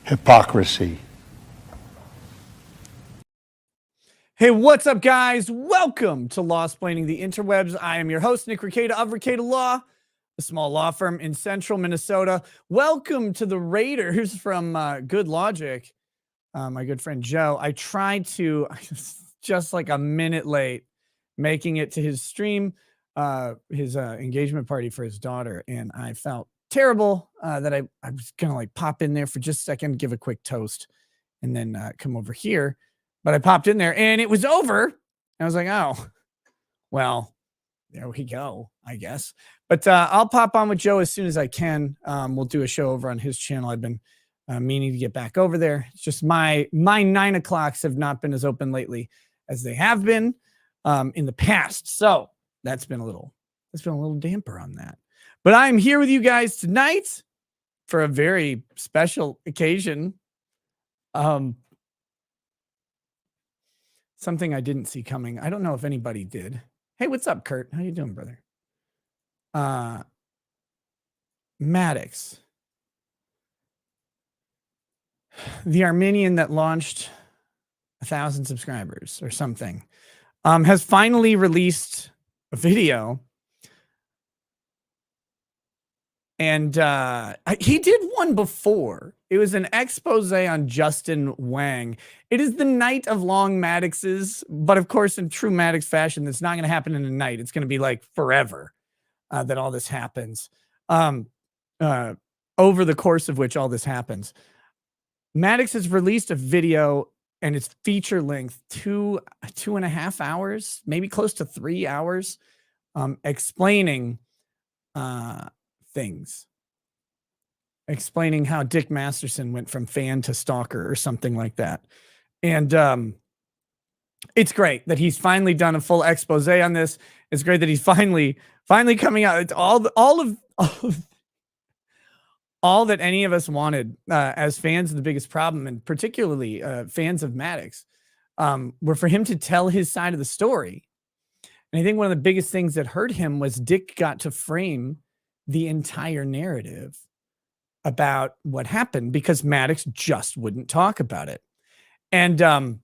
Hypocrisy. Hey, what's up, guys? Welcome to Lawsplaining the Interwebs. I am your host, Nick Rekieta of Rekieta Law, a small law firm in central Minnesota. Welcome to the Raiders from Good Logic, my good friend Joe. I tried to, just like a minute late, making it to his stream, his engagement party for his daughter, and I felt terrible that I was going to like pop in there for just a second, give a quick toast, and then come over here. But I popped in there and it was over. I was like, oh, well, there we go, I guess. But I'll pop on with Joe as soon as I can. We'll do a show over on his channel. I've been meaning to get back over there. It's just my 9 o'clocks have not been as open lately as they have been in the past. So that's been a little damper on that. But I'm here with you guys tonight for a very special occasion. Something I didn't see coming. I don't know if anybody did. Hey, what's up, Kurt? How you doing, brother? Maddox, the Armenian that launched 1,000 subscribers or something, has finally released a video. And he did one before. It was an expose on Justin Wang. It is the night of long Maddoxes, but of course, in true Maddox fashion, that's not going to happen in a night. It's going to be like forever that all this happens. Over the course of which all this happens. Maddox has released a video, and it's feature length, 2.5 hours, maybe close to 3 hours, explaining things. Explaining how Dick Masterson went from fan to stalker or something like that. And it's great that he's finally done a full expose on this. It's great that he's finally coming out. It's all that any of us wanted as fans of The Biggest Problem, and particularly fans of Maddox, were for him to tell his side of the story. And I think one of the biggest things that hurt him was Dick got to frame the entire narrative about what happened because Maddox just wouldn't talk about it. And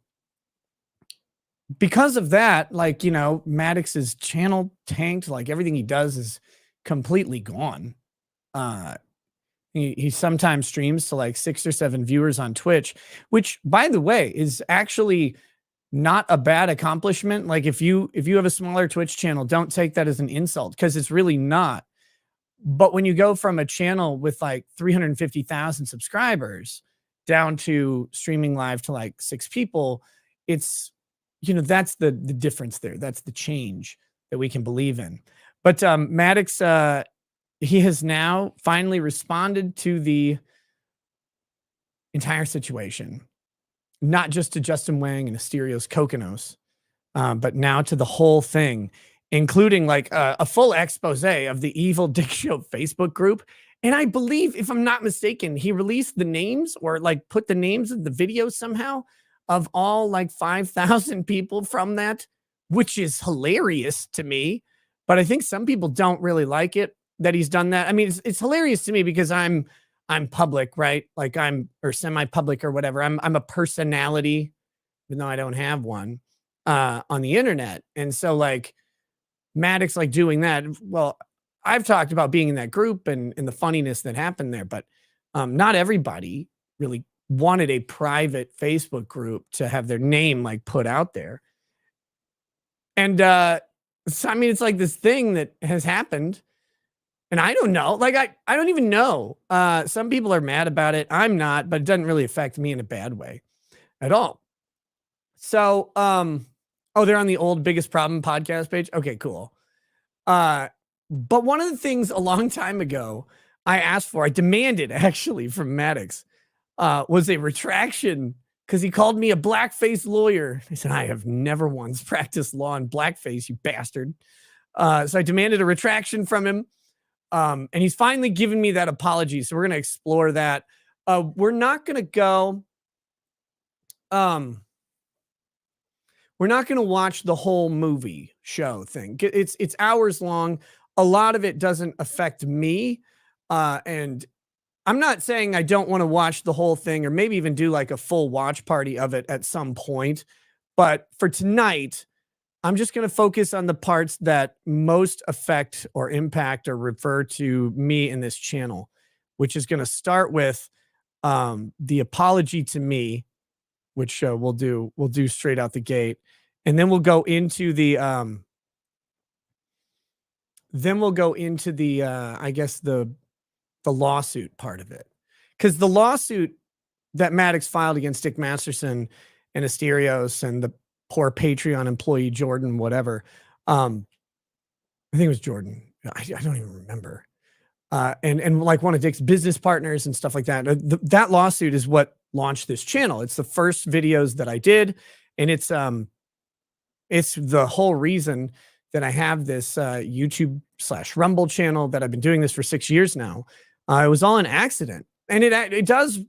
because of that, like, you know, Maddox's channel tanked, like everything he does is completely gone. He sometimes streams to like 6 or 7 viewers on Twitch, which, by the way, is actually not a bad accomplishment. Like if you have a smaller Twitch channel, don't take that as an insult, because it's really not. But when you go from a channel with like 350,000 subscribers down to streaming live to like 6 people, it's, you know, that's the difference there. That's the change that we can believe in. But Maddox, he has now finally responded to the entire situation, not just to Justin Wang and Asterios Kokonos, but now to the whole thing, including like a full expose of the Evil Dick Show Facebook group. And I believe, if I'm not mistaken, he released the names, or like put the names of the video somehow, of all like 5,000 people from that, which is hilarious to me. But I think some people don't really like it that he's done that. I mean, it's hilarious to me because I'm public, right? Like or semi-public or whatever. I'm a personality, even though I don't have one on the internet. And so like, Maddox like doing that. Well, I've talked about being in that group and the funniness that happened there, but not everybody really wanted a private Facebook group to have their name like put out there. And so, I mean, it's like this thing that has happened, and I don't know, like I don't even know. Some people are mad about it. I'm not, but it doesn't really affect me in a bad way at all. So, oh, they're on the old Biggest Problem podcast page. Okay, cool. But one of the things a long time ago I demanded actually from Maddox, was a retraction, because he called me a blackface lawyer. I said, I have never once practiced law in blackface, you bastard. So I demanded a retraction from him. And he's finally given me that apology. So we're going to explore that. We're not going to go we're not going to watch the whole movie show thing. It's hours long. A lot of it doesn't affect me. And I'm not saying I don't want to watch the whole thing or maybe even do like a full watch party of it at some point. But for tonight, I'm just going to focus on the parts that most affect or impact or refer to me in this channel, which is going to start with the apology to me, which we'll do straight out the gate, and then we'll go into the I guess the lawsuit part of it, because the lawsuit that Maddox filed against Dick Masterson and Asterios and the poor Patreon employee Jordan, whatever. I think it was Jordan. I don't even remember. And like one of Dick's business partners and stuff like that. That lawsuit is what launched this channel. It's the first videos that I did, and it's the whole reason that I have this YouTube/Rumble channel that I've been doing this for 6 years now. It was all an accident, and it does.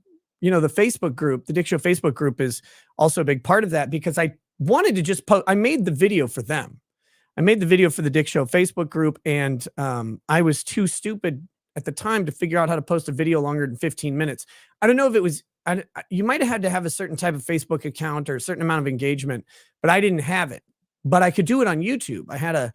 The Facebook group, the Dick Show Facebook group, is also a big part of that because I wanted to just post. I made the video for them. I made the video for the Dick Show Facebook group, and I was too stupid at the time to figure out how to post a video longer than 15 minutes. I don't know if it was, you might have had to have a certain type of Facebook account or a certain amount of engagement, but I didn't have it. But I could do it on YouTube. I had a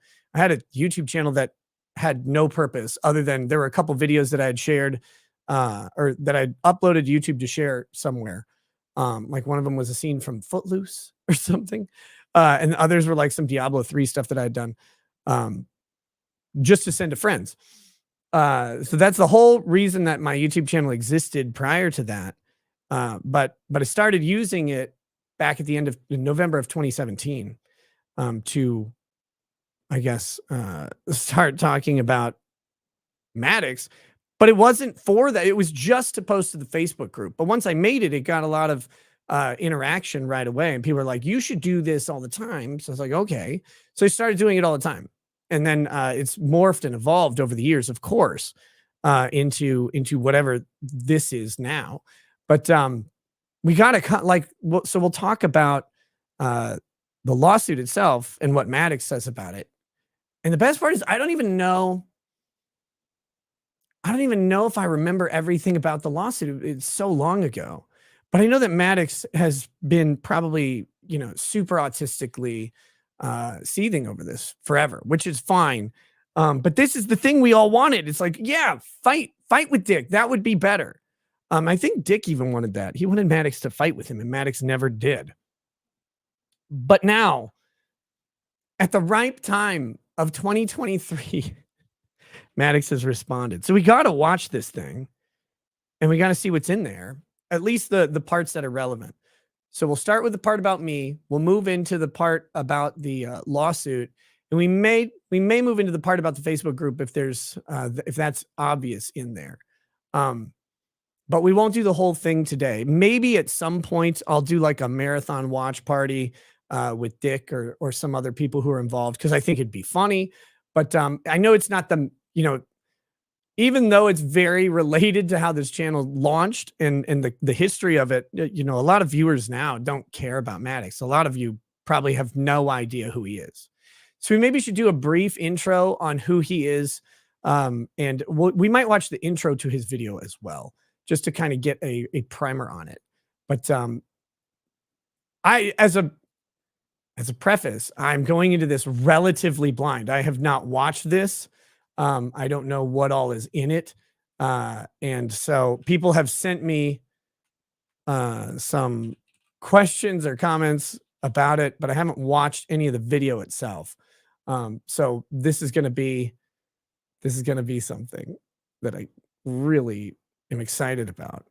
YouTube channel that had no purpose other than there were a couple videos that I had shared or that I'd uploaded to YouTube to share somewhere. Like one of them was a scene from Footloose or something. And others were like some Diablo 3 stuff that I had done just to send to friends. So that's the whole reason that my YouTube channel existed prior to that. But I started using it back at the end of November of 2017 to, I guess, start talking about Maddox. But it wasn't for that. It was just to post to the Facebook group. But once I made it, it got a lot of interaction right away. And people were like, you should do this all the time. So I was like, okay. So I started doing it all the time. And then it's morphed and evolved over the years, of course, into whatever this is now. But we got to cut so we'll talk about the lawsuit itself and what Maddox says about it. And the best part is I don't even know if I remember everything about the lawsuit. It's so long ago. But I know that Maddox has been probably, super autistically seething over this forever, which is fine. But this is the thing we all wanted. It's like, yeah, fight with Dick. That would be better. I think Dick even wanted that. He wanted Maddox to fight with him, and Maddox never did. But now, at the ripe time of 2023, Maddox has responded. So we got to watch this thing, and we got to see what's in there, at least the parts that are relevant. So we'll start with the part about me. We'll move into the part about the lawsuit, and we may move into the part about the Facebook group if there's if that's obvious in there. But we won't do the whole thing today. Maybe at some point I'll do like a marathon watch party with Dick or some other people who are involved, because I think it'd be funny. But I know it's not the, even though it's very related to how this channel launched and the history of it, a lot of viewers now don't care about Maddox. A lot of you probably have no idea who he is. So we maybe should do a brief intro on who he is. And we might watch the intro to his video as well, just to kind of get a primer on it. But as a preface, I'm going into this relatively blind. I have not watched this. I don't know what all is in it. And so people have sent me some questions or comments about it, but I haven't watched any of the video itself. So this is going to be something that I really am excited about.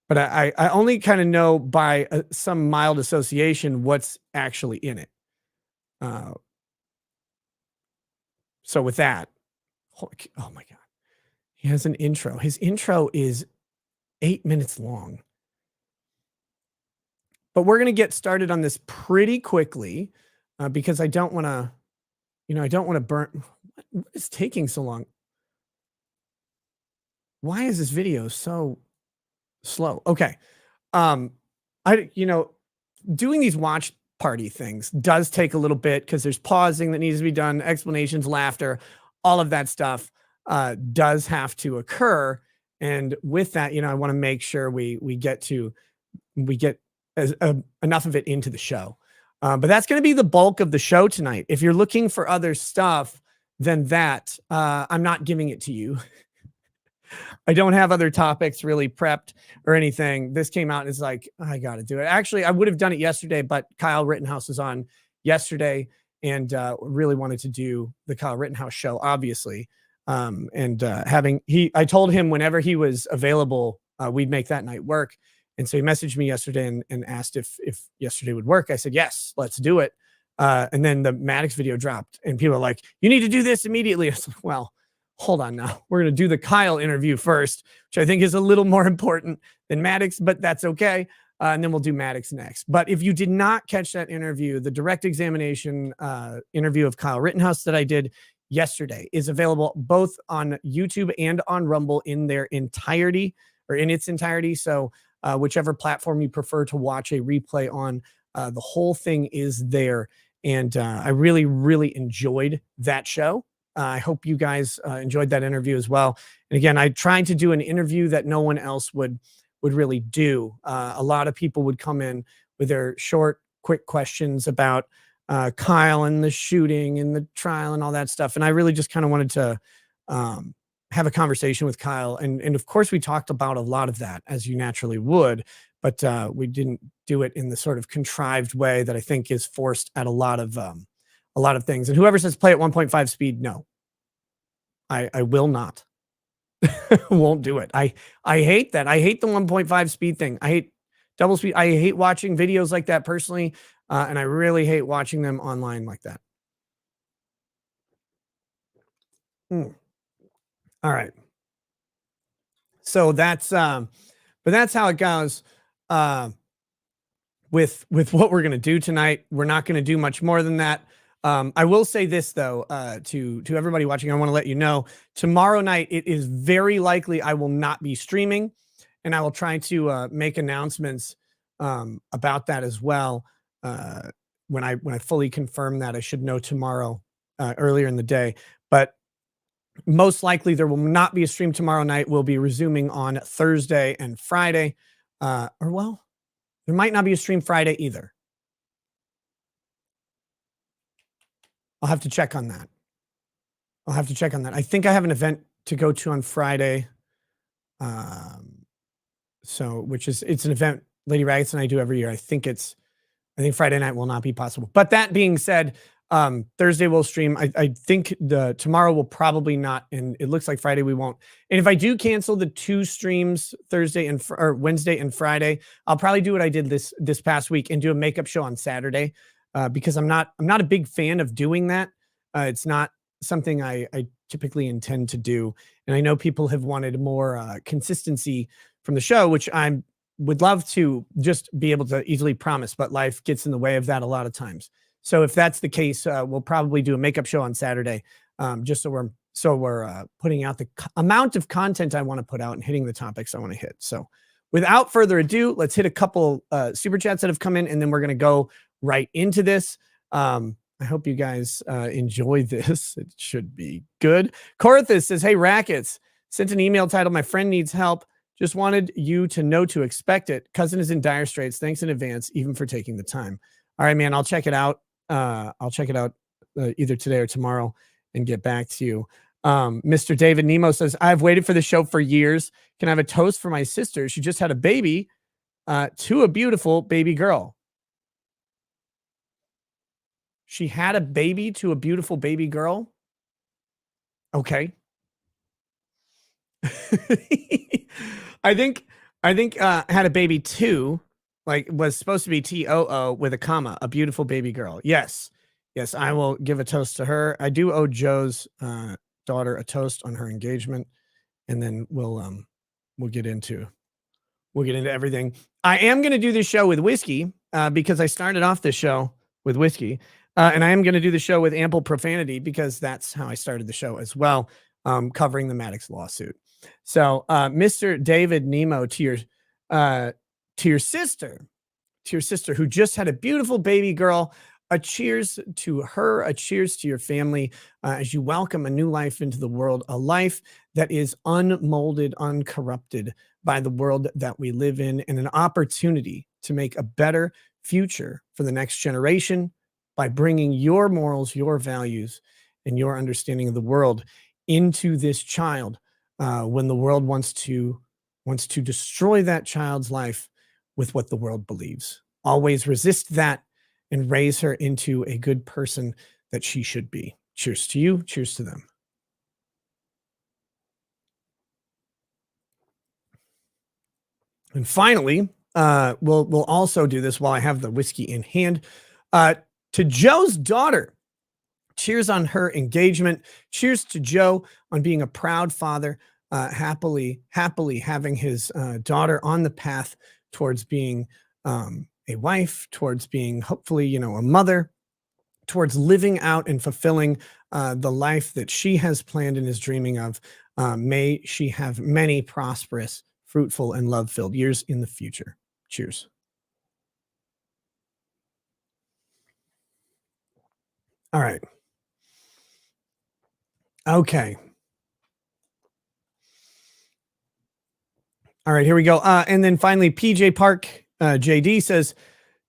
But I only kind of know by some mild association what's actually in it. So with that, oh my God, he has an intro. His intro is 8 minutes long. But we're going to get started on this pretty quickly because I don't want to, I don't want to burn. What is taking so long? Why is this video so slow? Okay. Doing these watch party things does take a little bit because there's pausing that needs to be done, explanations, laughter, all of that stuff does have to occur. And with that, I want to make sure we get enough of it into the show. But that's going to be the bulk of the show tonight. If you're looking for other stuff than that, I'm not giving it to you. I don't have other topics really prepped or anything. This came out and it's like, I got to do it. Actually, I would have done it yesterday, but Kyle Rittenhouse was on yesterday and really wanted to do the Kyle Rittenhouse show, obviously. I told him whenever he was available, we'd make that night work. And so he messaged me yesterday and asked if yesterday would work. I said, yes, let's do it. And then the Maddox video dropped and people are like, you need to do this immediately. I was like, well, hold on now. We're going to do the Kyle interview first, which I think is a little more important than Maddox, but that's okay. And then we'll do Maddox next. But if you did not catch that interview, the direct examination interview of Kyle Rittenhouse that I did yesterday is available both on YouTube and on Rumble in their entirety or in its entirety. So whichever platform you prefer to watch a replay on, the whole thing is there. And I really, really enjoyed that show. I hope you guys enjoyed that interview as well. And again, I tried to do an interview that no one else would really do. A lot of people would come in with their short, quick questions about Kyle and the shooting and the trial and all that stuff. And I really just kind of wanted to have a conversation with Kyle. And of course, we talked about a lot of that, as you naturally would, but we didn't do it in the sort of contrived way that I think is forced at a lot of things. And whoever says play at 1.5 speed, no, I will not. Won't do it. I hate that. I hate the 1.5 speed thing. I hate double speed. I hate watching videos like that personally. And I really hate watching them online like that. All right. So that's but that's how it goes with what we're going to do tonight. We're not going to do much more than that. I will say this though, to everybody watching, I want to let you know tomorrow night, it is very likely I will not be streaming, and I will try to make announcements about that as well. When I fully confirm that, I should know tomorrow earlier in the day, but most likely there will not be a stream tomorrow night. We'll be resuming on Thursday and Friday, or well, there might not be a stream Friday either. I'll have to check on that. I think I have an event to go to on Friday. So it's an event Lady Raggets and I do every year. I think Friday night will not be possible. But that being said, Thursday we'll stream. I think tomorrow will probably not, and it looks like Friday we won't. And if I do cancel the 2 streams Thursday or Wednesday and Friday, I'll probably do what I did this past week and do a makeup show on Saturday. Because I'm not a big fan of doing that. It's not something I typically intend to do. And I know people have wanted more consistency from the show, which I would love to just be able to easily promise, but life gets in the way of that a lot of times. So if that's the case, we'll probably do a makeup show on Saturday, just so we're putting out the amount of content I want to put out and hitting the topics I want to hit. So without further ado, let's hit a couple super chats that have come in, and then we're going to go right into this. I hope you guys enjoy this. It should be good. Corathus says, hey, Rackets, sent an email titled, my friend needs help. Just wanted you to know to expect it. Cousin is in dire straits. Thanks in advance, even for taking the time. All right, man, I'll check it out. Either today or tomorrow and get back to you. Mr. David Nemo says, I've waited for the show for years. Can I have a toast for my sister? She just had a baby to a beautiful baby girl. She had a baby to a beautiful baby girl. Okay. I think had a baby too, like was supposed to be TOO with a comma, a beautiful baby girl. Yes, I will give a toast to her. I do owe Joe's daughter a toast on her engagement, and then we'll get into everything. I am going to do this show with whiskey because I started off this show with whiskey, and I am going to do the show with ample profanity because that's how I started the show as well, covering the Maddox lawsuit. So, Mr. David Nemo, to your sister, to your sister who just had a beautiful baby girl. A cheers to her, a cheers to your family as you welcome a new life into the world, a life that is unmolded, uncorrupted by the world that we live in, and an opportunity to make a better future for the next generation by bringing your morals, your values, and your understanding of the world into this child when the world wants to destroy that child's life with what the world believes. Always resist that and raise her into a good person that she should be. Cheers to you. Cheers to them. And finally, we'll also do this while I have the whiskey in hand. Uh, to Joe's daughter, cheers on her engagement. Cheers to Joe on being a proud father, happily having his daughter on the path towards being a wife, towards being hopefully, a mother, towards living out and fulfilling the life that she has planned and is dreaming of. May she have many prosperous, fruitful, and love filled years in the future. Cheers. All right. Okay. All right. Here we go. And then finally, PJ Park JD says,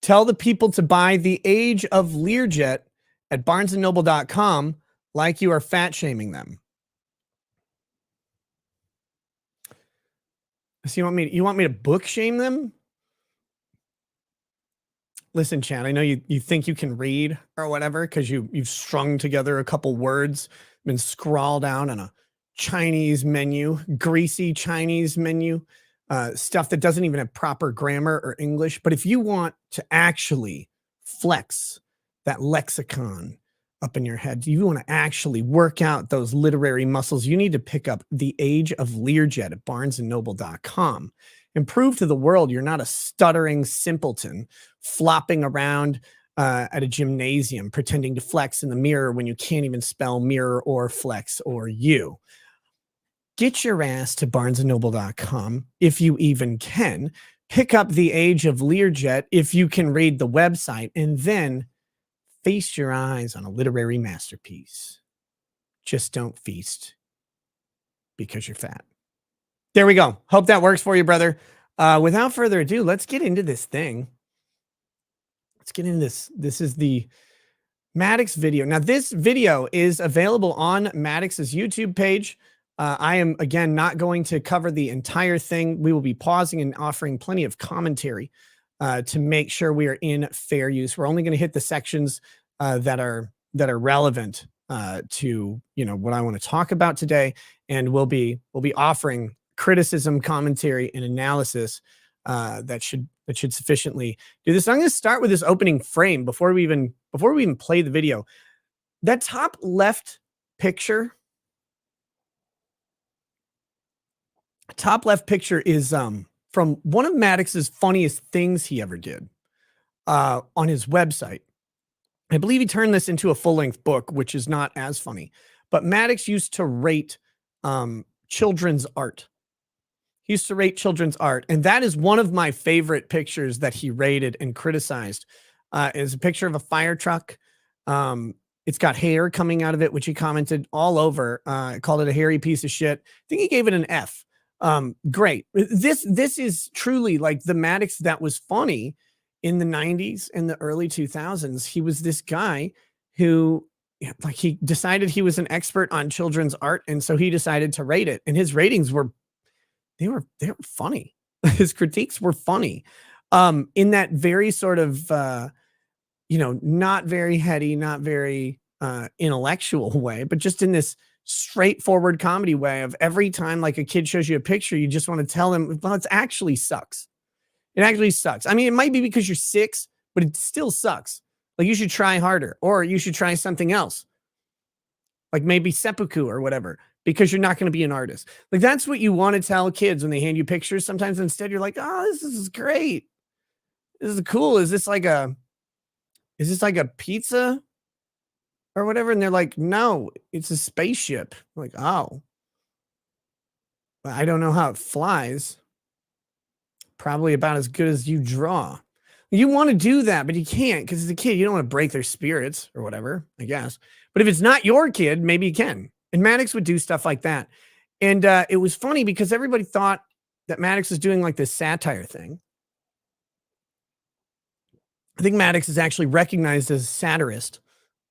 tell the people to buy The Age of Learjet at barnesandnoble.com like you are fat shaming them. So you want me to book shame them? Listen, Chad, I know you think you can read or whatever because you've strung together a couple words, been scrawled down on a Chinese menu, greasy Chinese menu, stuff that doesn't even have proper grammar or English. But if you want to actually flex that lexicon up in your head, you want to actually work out those literary muscles, you need to pick up The Age of Learjet at barnesandnoble.com and prove to the world you're not a stuttering simpleton flopping around at a gymnasium pretending to flex in the mirror when you can't even spell mirror or flex or you. Get your ass to barnesandnoble.com if you even can. Pick up The Age of Learjet if you can read the website, and then feast your eyes on a literary masterpiece. Just don't feast because you're fat. There we go. Hope that works for you, brother. Without further ado, let's get into this thing. Let's get into this. This is the Maddox video. Now, this video is available on Maddox's YouTube page. I am, again, not going to cover the entire thing. We will be pausing and offering plenty of commentary to make sure we are in fair use. We're only going to hit the sections that are relevant to what I want to talk about today, and we'll be offering criticism, commentary, and analysis that should sufficiently do this. I'm going to start with this opening frame before we even play the video. That top left picture is from one of Maddox's funniest things he ever did on his website. I believe he turned this into a full-length book, which is not as funny. But Maddox used to rate children's art. He used to rate children's art, and that is one of my favorite pictures that he rated and criticized. Is a picture of a fire truck. It's got hair coming out of it, which he commented all over. Called it a hairy piece of shit. I think he gave it an F. Great. This is truly like the Maddox that was funny in the 90s and the early 2000s. He was this guy who, like, he decided he was an expert on children's art, and so he decided to rate it. And his ratings were funny. His critiques were funny. In that very sort of not very heady, not very intellectual way, but just in this straightforward comedy way of every time like a kid shows you a picture, you just want to tell them, well, it actually sucks. It actually sucks. I mean, it might be because you're 6, but it still sucks. Like, you should try harder, or you should try something else. Like maybe seppuku or whatever, because you're not going to be an artist. Like, that's what you want to tell kids when they hand you pictures. Sometimes instead you're like, oh, this is great. This is cool. Is this like a pizza or whatever? And they're like, no, it's a spaceship. I'm like, oh, I don't know how it flies. Probably about as good as you draw. You want to do that, but you can't because as a kid, you don't want to break their spirits or whatever, I guess. But if it's not your kid, maybe you can. And Maddox would do stuff like that. And it was funny because everybody thought that Maddox was doing like this satire thing. I think Maddox is actually recognized as a satirist.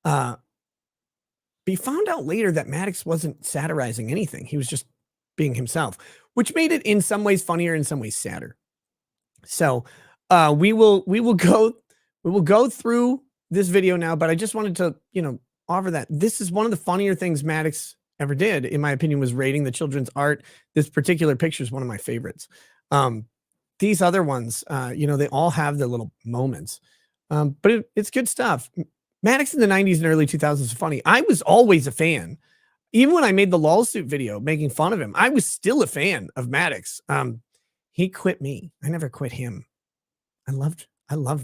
But he found out later that Maddox wasn't satirizing anything. He was just being himself, which made it in some ways funnier, in some ways sadder. So we will go through this video now, but I just wanted to, offer that this is one of the funnier things Maddox ever did, in my opinion, was rating the children's art. This particular picture is one of my favorites. These other ones, they all have their little moments, but it's good stuff. Maddox in the 90s and early 2000s is funny. I was always a fan. Even when I made the lawsuit video making fun of him, I was still a fan of Maddox. He quit me. I never quit him. I loved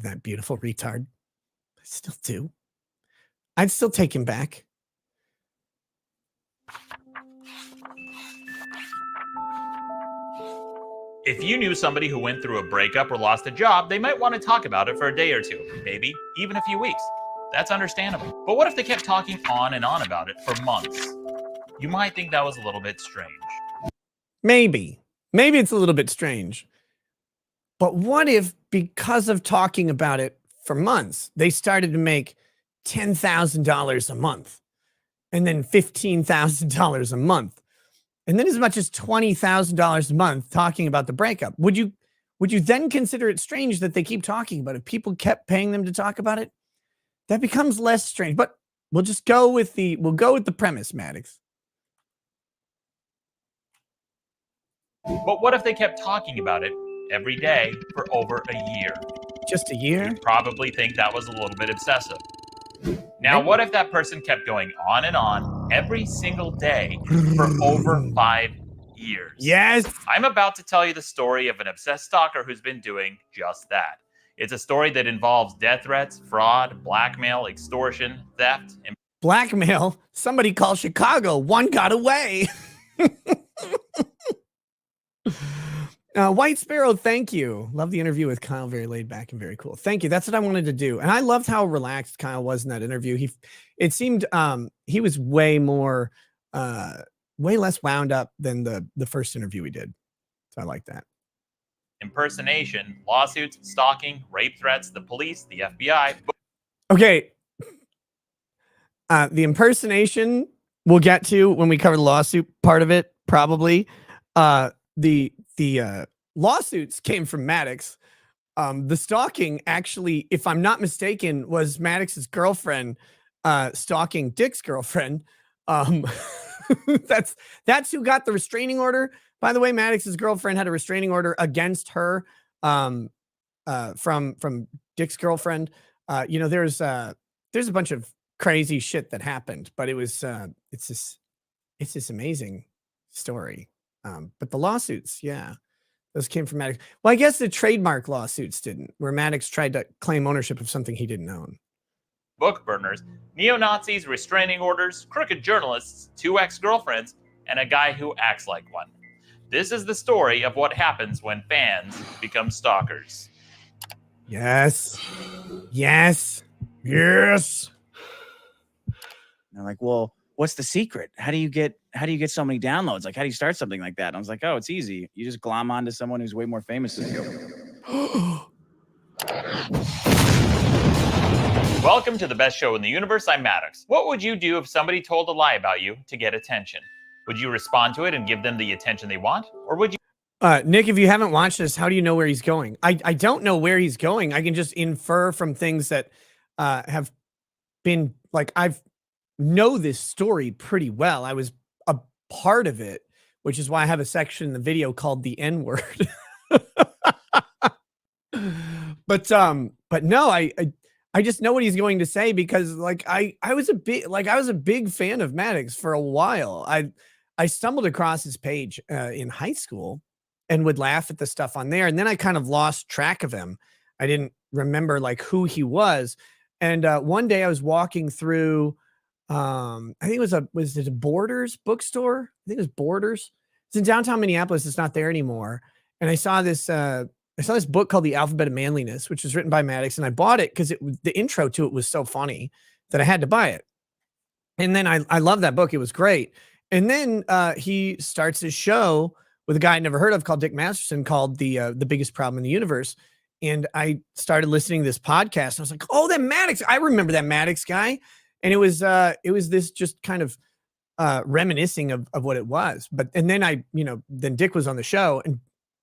that beautiful retard. I still do. I'd still take him back. If you knew somebody who went through a breakup or lost a job, they might want to talk about it for a day or two, maybe even a few weeks. That's understandable. But what if they kept talking on and on about it for months? You might think that was a little bit strange. Maybe it's a little bit strange. But what if, because of talking about it for months, they started to make $10,000 a month, and then $15,000 a month, and then as much as $20,000 a month talking about the breakup? Would you then consider it strange that they keep talking about it? If people kept paying them to talk about it, that becomes less strange. But we'll go with the premise, Maddox. But what if they kept talking about it every day for over a year? Just a year? You'd probably think that was a little bit excessive. Now, what if that person kept going on and on every single day for over 5 years? Yes. I'm about to tell you the story of an obsessed stalker who's been doing just that. It's a story that involves death threats, fraud, blackmail, extortion, theft, and blackmail. Somebody call Chicago. One got away. White Sparrow, thank you. Love the interview with Kyle. Very laid back and very cool. Thank you. That's what I wanted to do. And I loved how relaxed Kyle was in that interview. It seemed he was way less wound up than the first interview we did. So I like that. Impersonation, lawsuits, stalking, rape threats, the police, the FBI. Okay. The impersonation we'll get to when we cover the lawsuit part of it, probably. The lawsuits came from Maddox. The stalking, actually, if I'm not mistaken, was Maddox's girlfriend stalking Dick's girlfriend. That's who got the restraining order. By the way, Maddox's girlfriend had a restraining order against her from Dick's girlfriend. There's a bunch of crazy shit that happened, but it's this amazing story. But the lawsuits, yeah, those came from Maddox. Well, I guess the trademark lawsuits didn't, where Maddox tried to claim ownership of something he didn't own. Book burners, neo-Nazis, restraining orders, crooked journalists, 2 ex-girlfriends, and a guy who acts like one. This is the story of what happens when fans become stalkers. Yes. Yes. Yes. They're like, well, what's the secret? How do you get so many downloads? Like, how do you start something like that? And I was like, oh, it's easy. You just glom onto someone who's way more famous than you. Welcome to the best show in the universe. I'm Maddox. What would you do if somebody told a lie about you to get attention? Would you respond to it and give them the attention they want? Or would you... Nick, if you haven't watched this, how do you know where he's going? I don't know where he's going. I can just infer from things that have been, like, I've know this story pretty well. I was a part of it, which is why I have a section in the video called the N-word. But no, I just know what he's going to say because, like, I was a big fan of Maddox for a while. I stumbled across his page in high school and would laugh at the stuff on there, and then I kind of lost track of him. I didn't remember like who he was. And one day I was walking through I think was it a Borders bookstore? I think it was Borders. It's in downtown Minneapolis. It's not there anymore. And I saw this I saw this book called The Alphabet of Manliness, which was written by Maddox, and I bought it because the intro to it was so funny that I had to buy it. And then I love that book. It was great. And then he starts his show with a guy I never heard of called Dick Masterson called The Biggest Problem in the Universe. And I started listening to this podcast. I was like, oh, that Maddox. I remember that Maddox guy. And it was this just kind of reminiscing of what it was. And then then Dick was on the show, and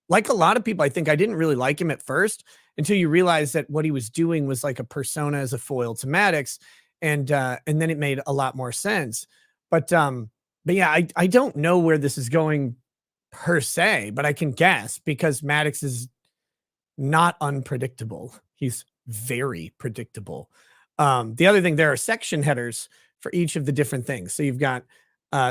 like a lot of people, I think I didn't really like him at first until you realize that what he was doing was like a persona as a foil to Maddox. And then it made a lot more sense. But yeah, I don't know where this is going per se, but I can guess because Maddox is not unpredictable. He's very predictable. The other thing, there are section headers for each of the different things. So you've got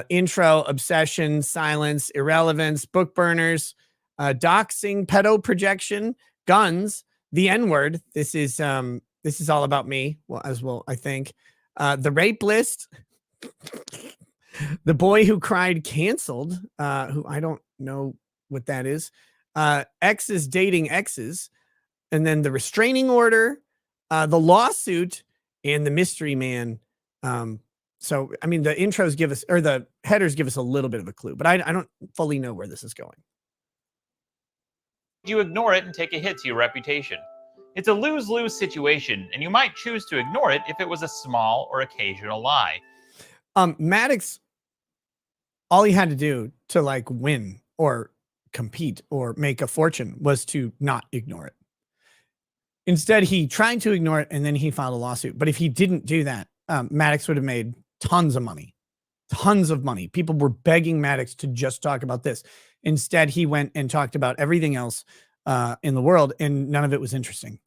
intro, obsession, silence, irrelevance, book burners, doxing, pedo projection, guns, the N-word. This is all about me. Well, as well, I think. The rape list, the boy who cried canceled, who I don't know what that is. Exes dating exes, and then the restraining order, the lawsuit, and the mystery man. So, I mean, the intros give us, or the headers give us a little bit of a clue, but I don't fully know where this is going. You ignore it and take a hit to your reputation. It's a lose-lose situation, and you might choose to ignore it if it was a small or occasional lie. Maddox, all he had to do to like win or compete or make a fortune was to not ignore it. Instead, he tried to ignore it, and then he filed a lawsuit. But if he didn't do that, Maddox would have made tons of money. People were begging Maddox to just talk about this. Instead, he went and talked about everything else in the world, and none of it was interesting.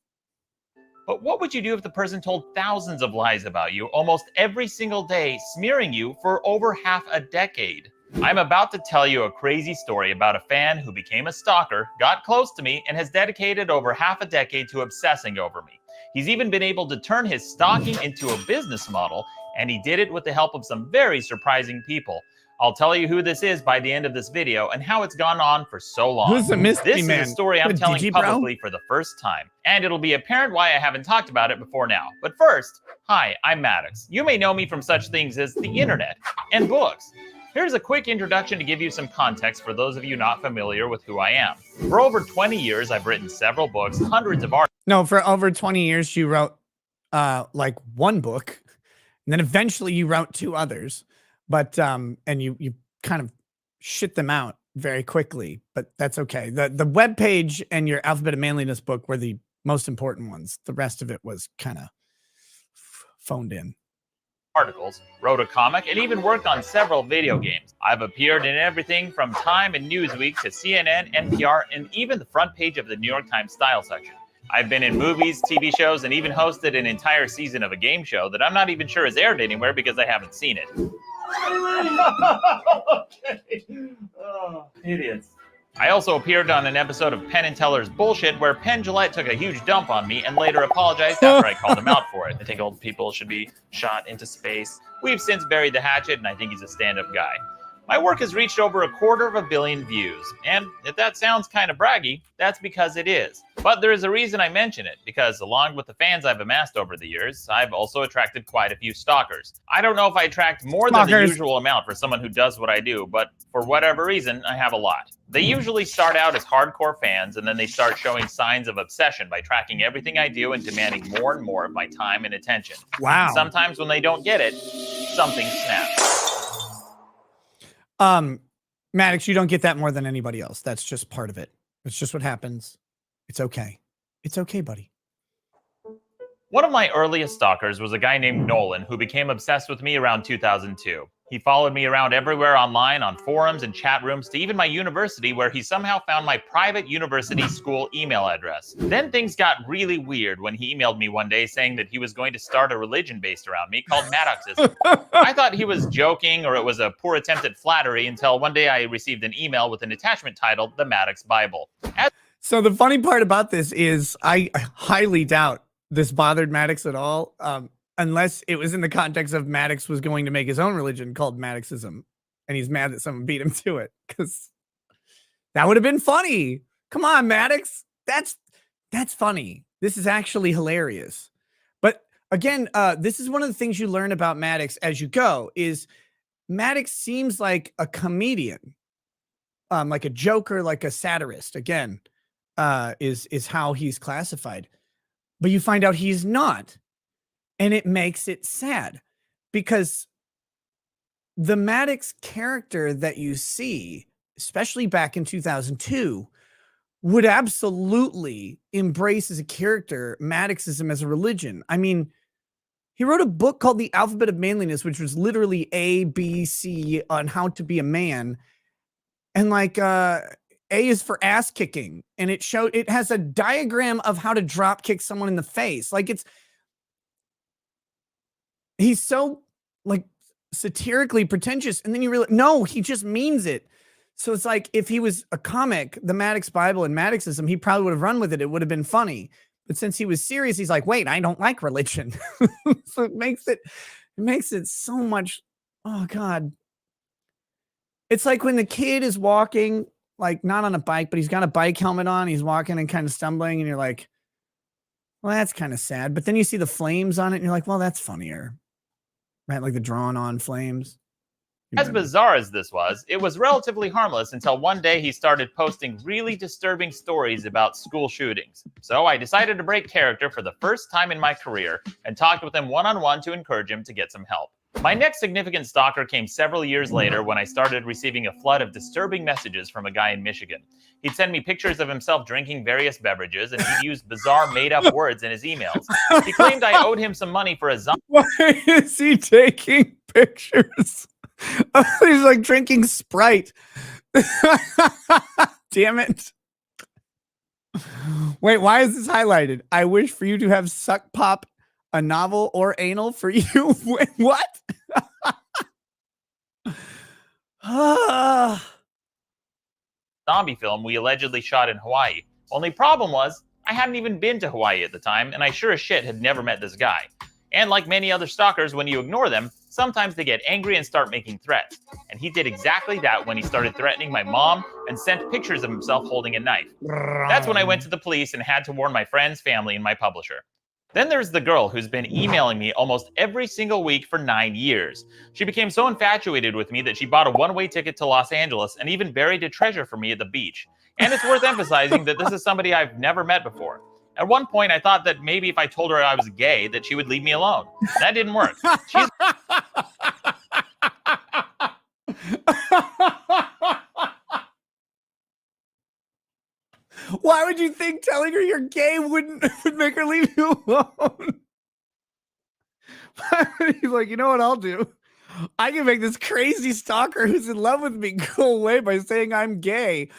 But what would you do if the person told thousands of lies about you almost every single day, smearing you for over half a decade? I'm about to tell you a crazy story about a fan who became a stalker, got close to me, and has dedicated over half a decade to obsessing over me. He's even been able to turn his stalking into a business model, and he did it with the help of some very surprising people. I'll tell you who this is by the end of this video and how it's gone on for so long. Who's the mystery This man? is a story I'm telling Digi bro? publicly for the first time, and it'll be apparent why I haven't talked about it before now. But first, hi, I'm Maddox. You may know me from such things as the internet and books. Here's a quick introduction to give you some context for those of you not familiar with who I am. For over 20 years, I've written several books, hundreds of articles. No, for over 20 years, you wrote like one book, and then eventually you wrote two others. But and you kind of shit them out very quickly, but that's okay. The webpage and your Alphabet of Manliness book were the most important ones. The rest of it was kind of phoned in. Articles, wrote a comic, and even worked on several video games. I've appeared in everything from Time and Newsweek to CNN, NPR, and even the front page of the New York Times style section. I've been in movies, TV shows, and even hosted an entire season of a game show that I'm not even sure is aired anywhere because I haven't seen it. Okay. Oh, idiots. I also appeared on an episode of Penn and Teller's Bullshit where Penn Jillette took a huge dump on me and later apologized after I called him out for it. I think old people should be shot into space. We've since buried the hatchet, and I think he's a stand-up guy. My work has reached over 250 million views, and if that sounds kind of braggy, that's because it is. But there is a reason I mention it, because along with the fans I've amassed over the years, I've also attracted quite a few stalkers. I don't know if I attract more than the usual amount for someone who does what I do, but for whatever reason, I have a lot. They usually start out as hardcore fans, and then they start showing signs of obsession by tracking everything I do and demanding more and more of my time and attention. Wow. Sometimes when they don't get it, something snaps. Maddox, you don't get that more than anybody else. That's just part of it. It's just what happens. It's okay. It's okay, buddy. One of my earliest stalkers was a guy named Nolan who became obsessed with me around 2002. He followed me around everywhere online, on forums and chat rooms, to even my university, where he somehow found my private university school email address. Then things got really weird when he emailed me one day saying that he was going to start a religion based around me called Maddoxism. I thought he was joking or it was a poor attempt at flattery until one day I received an email with an attachment titled The Maddox Bible. So the funny part about this is I highly doubt this bothered Maddox at all. Unless it was in the context of Maddox was going to make his own religion called Maddoxism, and he's mad that someone beat him to it, because that would have been funny. Come on, Maddox. that's funny. This is actually hilarious. But again, this is one of the things you learn about Maddox as you go is Maddox seems like a comedian, like a joker, like a satirist. Again, is how he's classified. But you find out he's not. And it makes it sad because the Maddox character that you see, especially back in 2002, would absolutely embrace as a character Maddoxism as a religion. I mean, he wrote a book called The Alphabet of Manliness, which was literally A, B, C on how to be a man. And like A is for ass kicking. And it has a diagram of how to drop kick someone in the face. Like he's so like satirically pretentious. And then you realize, no, he just means it. So it's like if he was a comic, the Maddox Bible and Maddoxism, he probably would have run with it. It would have been funny. But since he was serious, he's like, wait, I don't like religion. So it makes it so much. Oh God. It's like when the kid is walking, like not on a bike, but he's got a bike helmet on. He's walking and kind of stumbling. And you're like, well, that's kind of sad. But then you see the flames on it and you're like, well, that's funnier. Right? Like the drawn on flames. As bizarre as this was, it was relatively harmless until one day he started posting really disturbing stories about school shootings. So I decided to break character for the first time in my career and talked with him one-on-one to encourage him to get some help. My next significant stalker came several years later when I started receiving a flood of disturbing messages from a guy in Michigan. He'd send me pictures of himself drinking various beverages, and he'd use bizarre made-up words in his emails. He claimed I owed him some money for a zombie. Why is he taking pictures? He's like drinking Sprite. Damn it. Wait, why is this highlighted? I wish for you to have Suck Pop, a novel or anal for you. Wait, what? Zombie film we allegedly shot in Hawaii. Only problem was, I hadn't even been to Hawaii at the time, and I sure as shit had never met this guy. And like many other stalkers, when you ignore them, sometimes they get angry and start making threats. And he did exactly that when he started threatening my mom and sent pictures of himself holding a knife. That's when I went to the police and had to warn my friends, family, and my publisher. Then there's the girl who's been emailing me almost every single week for 9 years. She became so infatuated with me that she bought a one-way ticket to Los Angeles and even buried a treasure for me at the beach. And it's worth emphasizing that this is somebody I've never met before. At one point, I thought that maybe if I told her I was gay, that she would leave me alone. That didn't work. She's Why would you think telling her you're gay would make her leave you alone? He's like, you know what I'll do? I can make this crazy stalker who's in love with me go away by saying I'm gay.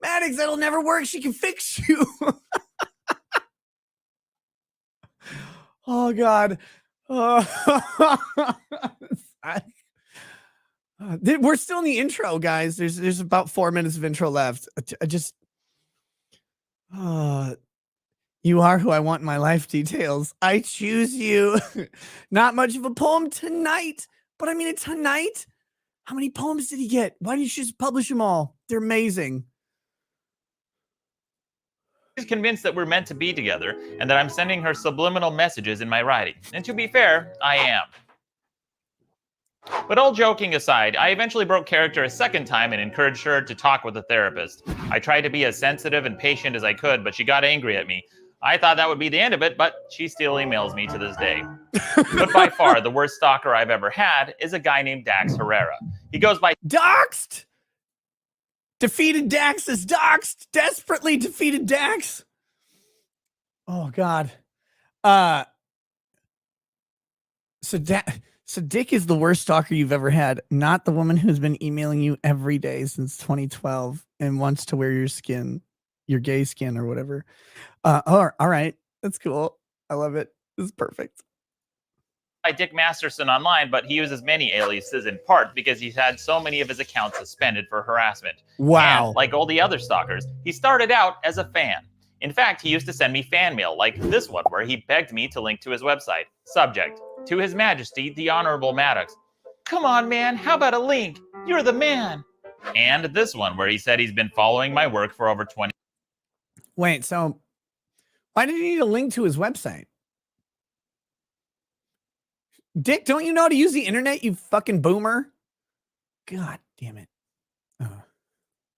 Maddox, that'll never work. She can fix you. Oh, God. We're still in the intro, guys. There's about 4 minutes of intro left. You are who I want in my life details. I choose you. Not much of a poem tonight, but I mean, it's tonight. How many poems did he get? Why didn't you just publish them all? They're amazing. She's convinced that we're meant to be together and that I'm sending her subliminal messages in my writing. And to be fair, I am. But all joking aside, I eventually broke character a second time and encouraged her to talk with a therapist. I tried to be as sensitive and patient as I could, but she got angry at me. I thought that would be the end of it, but she still emails me to this day. But by far, the worst stalker I've ever had is a guy named Dax Herrera. He goes by Doxed! Defeated Dax is doxed! Desperately defeated Dax! Oh, God. So Dick is the worst stalker you've ever had, not the woman who's been emailing you every day since 2012 and wants to wear your skin, your gay skin or whatever. All right. That's cool. I love it. This is perfect. Dick Masterson online, but he uses many aliases in part because he's had so many of his accounts suspended for harassment. Wow. And like all the other stalkers, he started out as a fan. In fact, he used to send me fan mail like this one, where he begged me to link to his website. Subject: to His Majesty, the Honorable Maddox. Come on, man. How about a link? You're the man. And this one, where he said he's been following my work for over 20. Wait, so why did he need a link to his website? Dick, don't you know how to use the internet, you fucking boomer? God damn it.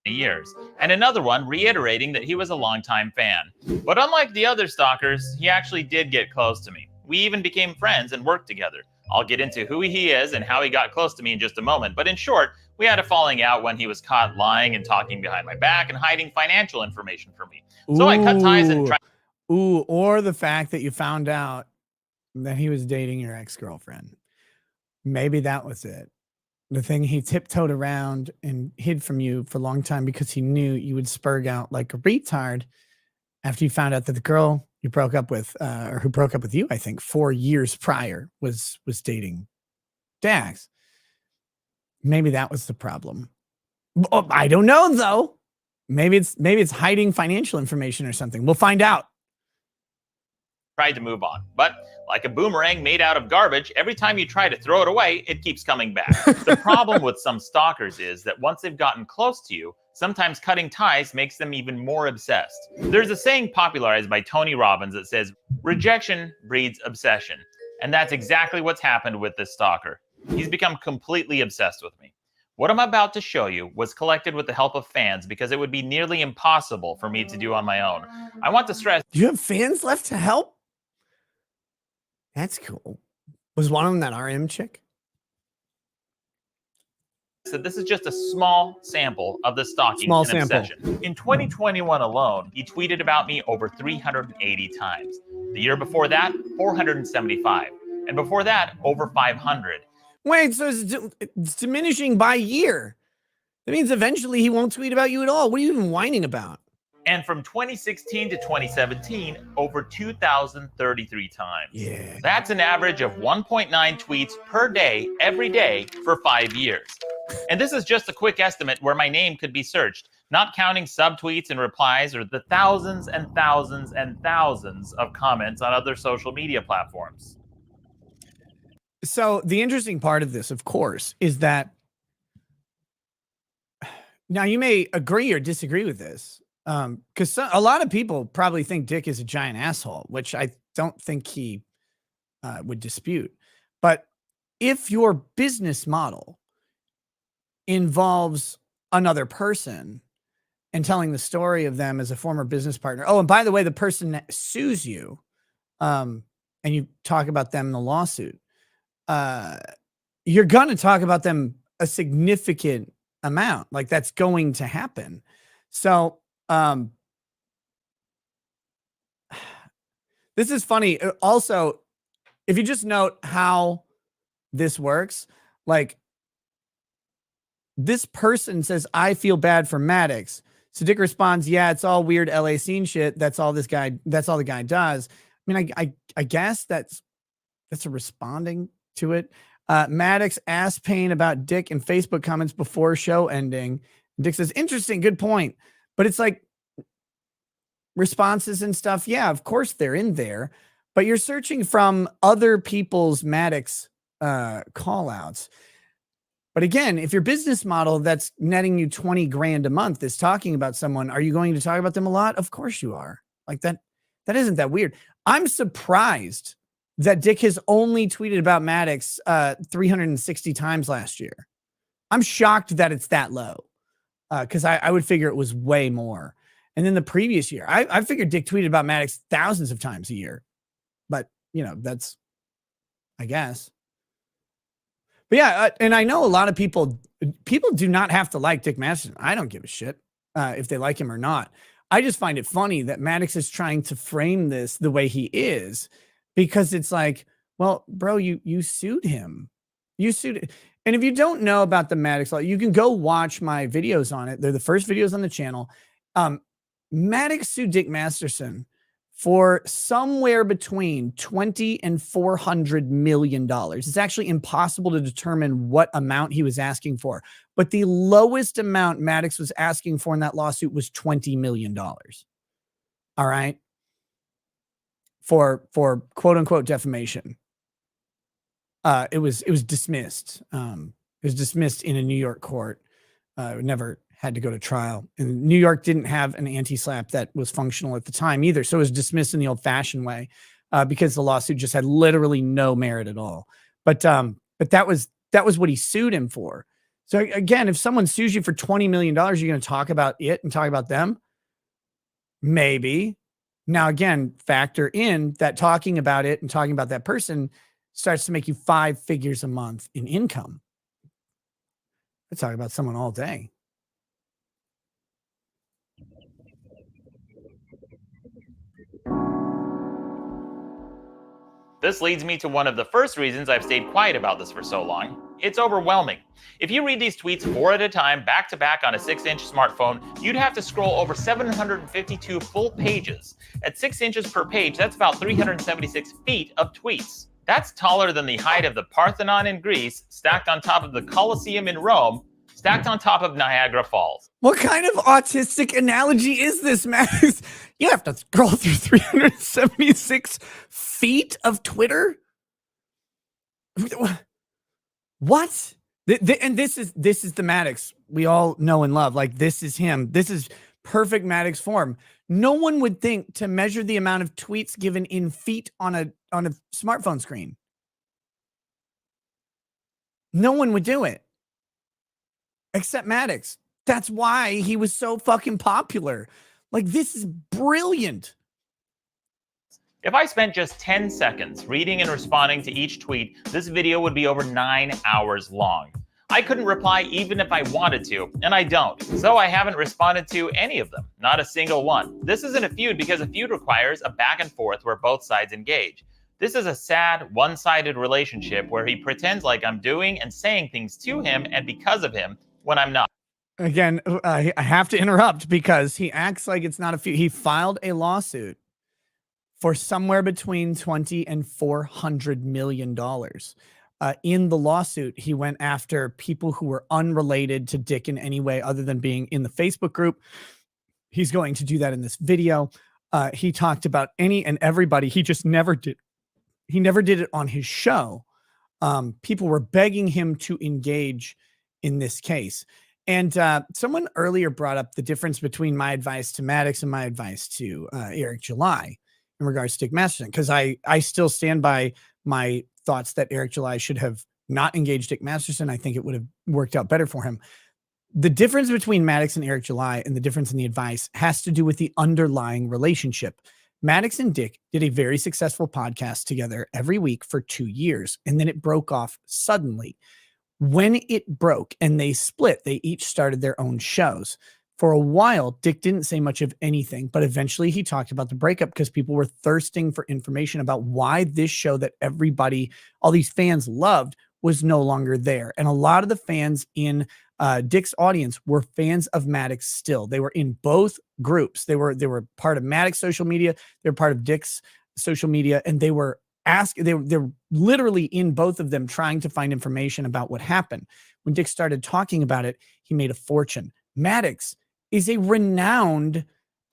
Years, and another one reiterating that he was a longtime fan. But unlike the other stalkers, he actually did get close to me. We even became friends and worked together. I'll get into who he is and how he got close to me in just a moment, but in short, we had a falling out when he was caught lying and talking behind my back and hiding financial information from me. So I cut ties and tried. Or the fact that you found out that he was dating your ex-girlfriend. Maybe that was it. The thing he tiptoed around and hid from you for a long time because he knew you would spurg out like a retard after you found out that the girl you broke up with, or who broke up with you, I think 4 years prior, was dating Dax. Maybe that was the problem. Oh, I don't know though. Maybe it's hiding financial information or something. We'll find out. Tried to move on, but like a boomerang made out of garbage, every time you try to throw it away, it keeps coming back. The problem with some stalkers is that once they've gotten close to you, sometimes cutting ties makes them even more obsessed. There's a saying popularized by Tony Robbins that says, rejection breeds obsession. And that's exactly what's happened with this stalker. He's become completely obsessed with me. What I'm about to show you was collected with the help of fans because it would be nearly impossible for me to do on my own. I want to stress. Do you have fans left to help? That's cool. Was one of them that RM chick? So this is just a small sample of the stalking and obsession. In 2021 alone, he tweeted about me over 380 times. The year before that, 475. And before that, over 500. Wait, so it's diminishing by year. That means eventually he won't tweet about you at all. What are you even whining about? And from 2016 to 2017, over 2,033 times. Yeah. That's an average of 1.9 tweets per day, every day, for 5 years. And this is just a quick estimate where my name could be searched, not counting subtweets and replies or the thousands and thousands and thousands of comments on other social media platforms. So the interesting part of this, of course, is that now you may agree or disagree with this. Because a lot of people probably think Dick is a giant asshole, which I don't think he would dispute. But if your business model involves another person and telling the story of them as a former business partner, oh, and by the way, the person that sues you, and you talk about them in the lawsuit, you're going to talk about them a significant amount. Like that's going to happen. So, this is funny. Also, if you just note how this works, like this person says, I feel bad for Maddox. So Dick responds, yeah, it's all weird LA scene shit. That's all the guy does. I mean, I guess that's a responding to it. Maddox asked Payne about Dick in Facebook comments before show ending. Dick says, interesting, good point. But it's like responses and stuff. Yeah, of course they're in there, but you're searching from other people's Maddox call outs. But again, if your business model that's netting you 20 grand a month is talking about someone, are you going to talk about them a lot? Of course you are. Like that isn't that weird. I'm surprised that Dick has only tweeted about Maddox 360 times last year. I'm shocked that it's that low. Because I would figure it was way more. And then the previous year, I figured Dick tweeted about Maddox thousands of times a year. But, you know, that's, I guess. But yeah, and I know a lot of people do not have to like Dick Masterson. I don't give a shit if they like him or not. I just find it funny that Maddox is trying to frame this the way he is, because it's like, well, bro, you sued him. You sued. And if you don't know about the Maddox law, you can go watch my videos on it. They're the first videos on the channel. Maddox sued Dick Masterson for somewhere between $20 and $400 million. It's actually impossible to determine what amount he was asking for, but the lowest amount Maddox was asking for in that lawsuit was $20 million. All right. For quote unquote defamation. It was dismissed. It was dismissed in a New York court. never had to go to trial. And New York didn't have an anti-slap that was functional at the time either. So it was dismissed in the old fashioned way because the lawsuit just had literally no merit at all. But that was what he sued him for. So again, if someone sues you for $20 million, you're going to talk about it and talk about them? Maybe. Now, again, factor in that talking about it and talking about that person starts to make you 5 figures a month in income. I talk about someone all day. This leads me to one of the first reasons I've stayed quiet about this for so long. It's overwhelming. If you read these tweets 4 at a time, back to back on a 6-inch smartphone, you'd have to scroll over 752 full pages. At 6 inches per page, that's about 376 feet of tweets. That's taller than the height of the Parthenon in Greece, stacked on top of the Colosseum in Rome, stacked on top of Niagara Falls. What kind of autistic analogy is this, Max? You have to scroll through 376 feet of Twitter? What? And this is the Maddox we all know and love. Like, this is him. This is perfect Maddox form. No one would think to measure the amount of tweets given in feet on a smartphone screen. No one would do it. Except Maddox. That's why he was so fucking popular. Like, this is brilliant. If I spent just 10 seconds reading and responding to each tweet, this video would be over 9 hours long. I couldn't reply even if I wanted to, and I don't. So I haven't responded to any of them, not a single one. This isn't a feud because a feud requires a back and forth where both sides engage. This is a sad, one-sided relationship where he pretends like I'm doing and saying things to him and because of him when I'm not. Again, I have to interrupt because he acts like it's not a feud. He filed a lawsuit for somewhere between $20 and $400 million. In the lawsuit, he went after people who were unrelated to Dick in any way other than being in the Facebook group. He's going to do that in this video. He talked about any and everybody. He just never did. He never did it on his show. People were begging him to engage in this case. And someone earlier brought up the difference between my advice to Maddox and my advice to Eric July in regards to Dick Masterson, because I still stand by my thoughts that Eric July should have not engaged Dick Masterson. I think it would have worked out better for him. The difference between Maddox and Eric July and the difference in the advice has to do with the underlying relationship. Maddox and Dick did a very successful podcast together every week for 2 years, and then it broke off suddenly. When it broke and they split, they each started their own shows. For a while, Dick didn't say much of anything, but eventually he talked about the breakup because people were thirsting for information about why this show that everybody, all these fans loved, was no longer there. And a lot of the fans in Dick's audience were fans of Maddox still. They were in both groups. They were part of Maddox social media. They were part of Dick's social media, and they were they're literally in both of them trying to find information about what happened. When Dick started talking about it, he made a fortune. Maddox is a renowned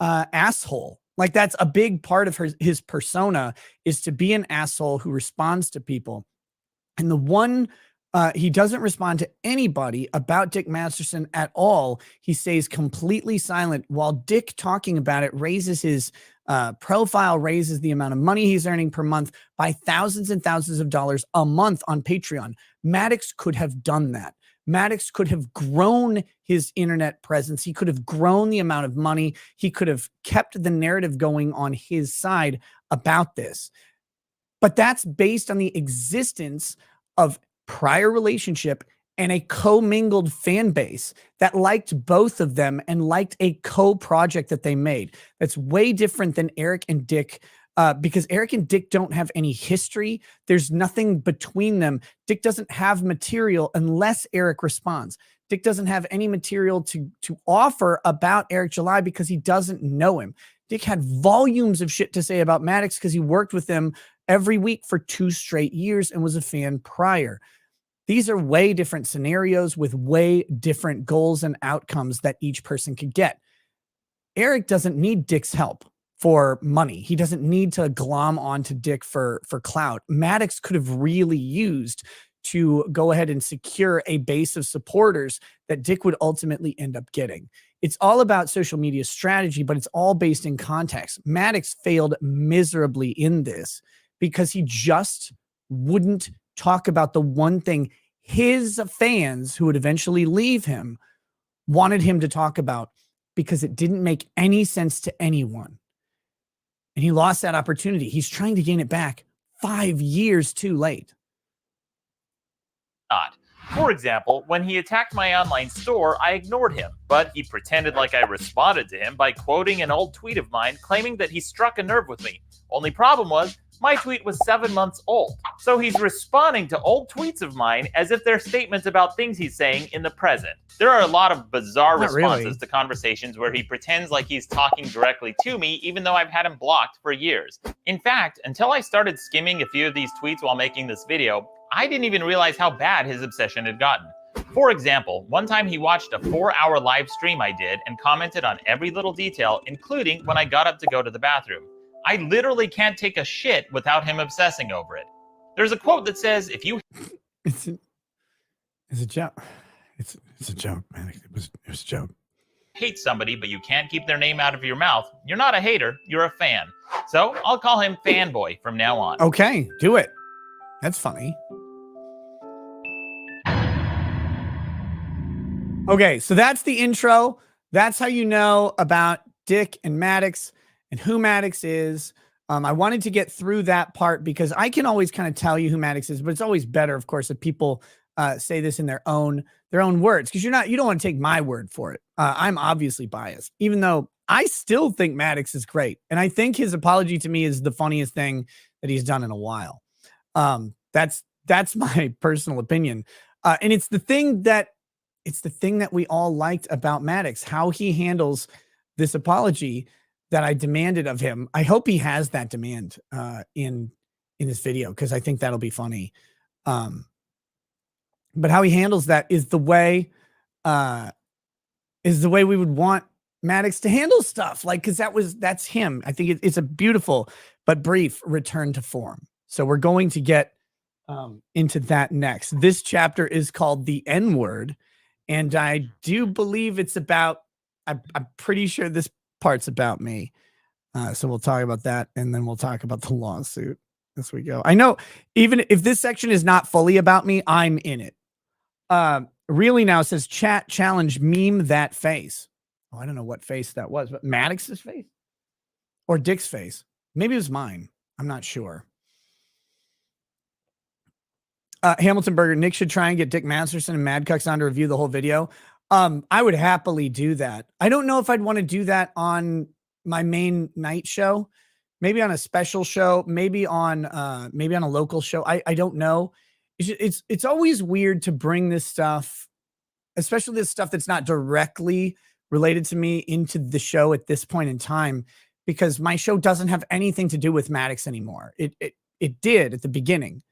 asshole. Like, that's a big part of his persona, is to be an asshole who responds to people. And the one, he doesn't respond to anybody about Dick Masterson at all. He stays completely silent while Dick, talking about it, raises his profile, raises the amount of money he's earning per month by thousands and thousands of dollars a month on Patreon. Maddox could have done that. Maddox could have grown his internet presence. He could have grown the amount of money. He could have kept the narrative going on his side about this. But that's based on the existence of prior relationship and a commingled fan base that liked both of them and liked a co-project that they made. That's way different than Eric and Dick, because Eric and Dick don't have any history. There's nothing between them. Dick doesn't have material unless Eric responds. Dick doesn't have any material to offer about Eric July because he doesn't know him. Dick had volumes of shit to say about Maddox because he worked with him every week for 2 straight years and was a fan prior. These are way different scenarios with way different goals and outcomes that each person could get. Eric doesn't need Dick's help for money. He doesn't need to glom onto Dick for clout. Maddox could have really used to go ahead and secure a base of supporters that Dick would ultimately end up getting. It's all about social media strategy, but it's all based in context. Maddox failed miserably in this because he just wouldn't talk about the one thing his fans, who would eventually leave him, wanted him to talk about, because it didn't make any sense to anyone. And he lost that opportunity. He's trying to gain it back 5 years too late. Not. For example, when he attacked my online store, I ignored him, but he pretended like I responded to him by quoting an old tweet of mine claiming that he struck a nerve with me. Only problem was, my tweet was 7 months old, so he's responding to old tweets of mine as if they're statements about things he's saying in the present. There are a lot of bizarre Not responses really. to conversations where he pretends like he's talking directly to me, even though I've had him blocked for years. In fact, until I started skimming a few of these tweets while making this video, I didn't even realize how bad his obsession had gotten. For example, one time he watched a 4-hour live stream I did and commented on every little detail, including when I got up to go to the bathroom. I literally can't take a shit without him obsessing over it. There's a quote that says, if you It's a joke. It's a joke, man. It was a joke. hate somebody but you can't keep their name out of your mouth, you're not a hater, you're a fan. So I'll call him Fanboy from now on. Okay, do it. That's funny. Okay, so that's the intro. That's how you know about Dick and Maddox and who Maddox is. I wanted to get through that part because I can always kind of tell you who Maddox is, but it's always better, of course, if people say this in their own words, because you don't want to take my word for it. I'm obviously biased, even though I still think Maddox is great, and I think his apology to me is the funniest thing that he's done in a while. That's my personal opinion, and it's the thing that we all liked about Maddox, how he handles this apology that I demanded of him. I hope he has that demand in this video, because I think that'll be funny. But how he handles that is the way we would want Maddox to handle stuff, like, because that's him. I think it's a beautiful but brief return to form. So we're going to get into that next. This chapter is called The N-Word, and I do believe it's about, I'm pretty sure this part's about me. So we'll talk about that, and then we'll talk about the lawsuit as we go. I know even if this section is not fully about me, I'm in it. Really now says chat challenge meme that face. Oh, I don't know what face that was, but Maddox's face or Dick's face. Maybe it was mine. I'm not sure. Hamilton Burger, Nick should try and get Dick Masterson and Maddox on to review the whole video. I would happily do that. I don't know if I'd want to do that on my main night show, maybe on a special show, maybe on a local show. I don't know. It's always weird to bring this stuff, especially this stuff that's not directly related to me, into the show at this point in time, because my show doesn't have anything to do with Maddox anymore. It did at the beginning,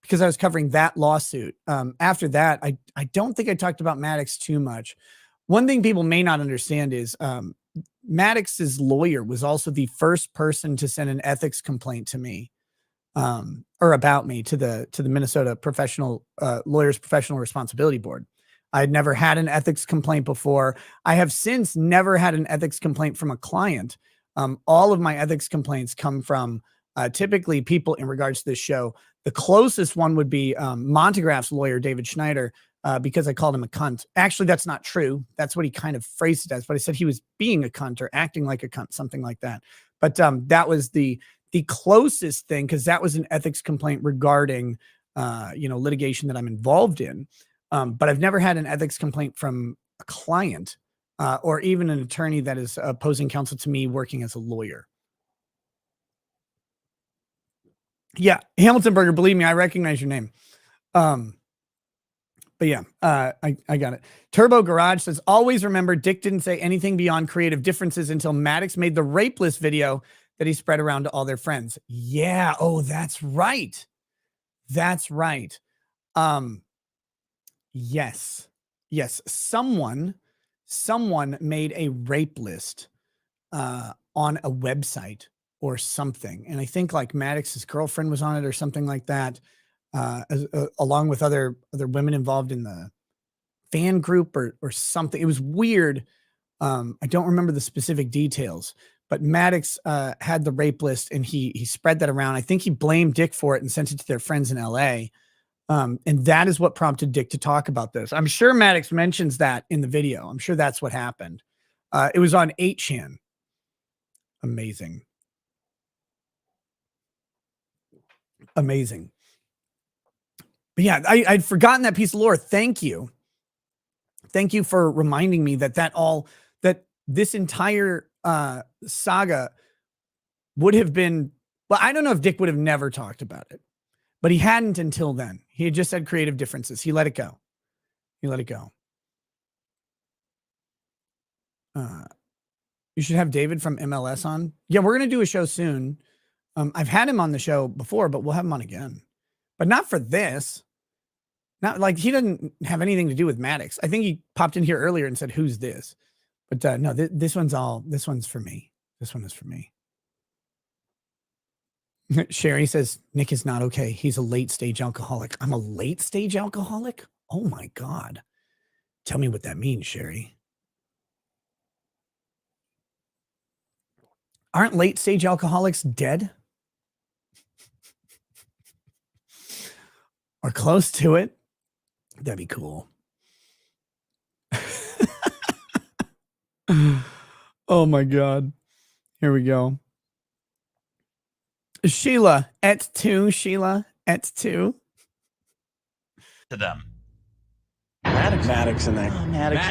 because I was covering that lawsuit. After that, I don't think I talked about Maddox too much. One thing people may not understand is Maddox's lawyer was also the first person to send an ethics complaint to me, or about me, to the Minnesota Professional Lawyers Professional Responsibility Board. I had never had an ethics complaint before. I have since never had an ethics complaint from a client. All of my ethics complaints come from typically people in regards to this show. The closest one would be Montegraph's lawyer, David Schneider, because I called him a cunt. Actually, that's not true. That's what he kind of phrased it as, but I said he was being a cunt or acting like a cunt, something like that. But that was the closest thing, because that was an ethics complaint regarding litigation that I'm involved in. But I've never had an ethics complaint from a client or even an attorney that is opposing counsel to me working as a lawyer. Yeah, Hamilton Burger, believe me, I recognize your name. But yeah, I got it. Turbo Garage says, always remember, Dick didn't say anything beyond creative differences until Maddox made the rapeless video that he spread around to all their friends. Yeah. Oh, that's right. That's right. Yes. Someone made a rape list on a website or something. And I think like Maddox's girlfriend was on it or something like that. along with other women involved in the fan group or something. It was weird. I don't remember the specific details, but Maddox had the rape list and he spread that around. I think he blamed Dick for it and sent it to their friends in LA. And that is what prompted Dick to talk about this. I'm sure Maddox mentions that in the video. I'm sure that's what happened. It was on 8chan. Amazing. Amazing. But yeah, I'd forgotten that piece of lore. Thank you. Thank you for reminding me that this entire saga would have been, well, I don't know if Dick would have never talked about it, but he hadn't until then. He had just had creative differences. He let it go. He let it go. You should have David from MLS on. Yeah, we're going to do a show soon. I've had him on the show before, but we'll have him on again. But not for this. Not like he doesn't have anything to do with Maddox. I think he popped in here earlier and said, "Who's this?" But no, this one's for me. This one is for me. Sherry says, Nick is not okay. He's a late stage alcoholic. I'm a late stage alcoholic? Oh my God. Tell me what that means, Sherry. Aren't late stage alcoholics dead? Or close to it? That'd be cool. Oh my God. Here we go. Sheila at 2. Sheila at 2. To them. Maddox and that. Maddox.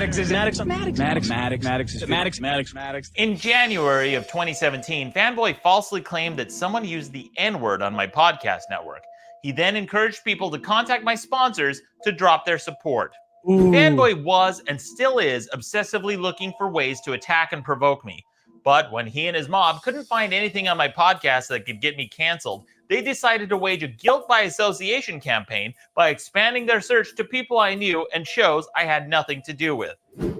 In January of 2017, Fanboy falsely claimed that someone used the N-word on my podcast network. He then encouraged people to contact my sponsors to drop their support. Ooh. Fanboy was and still is obsessively looking for ways to attack and provoke me. But when he and his mob couldn't find anything on my podcast that could get me canceled, they decided to wage a guilt by association campaign by expanding their search to people I knew and shows I had nothing to do with.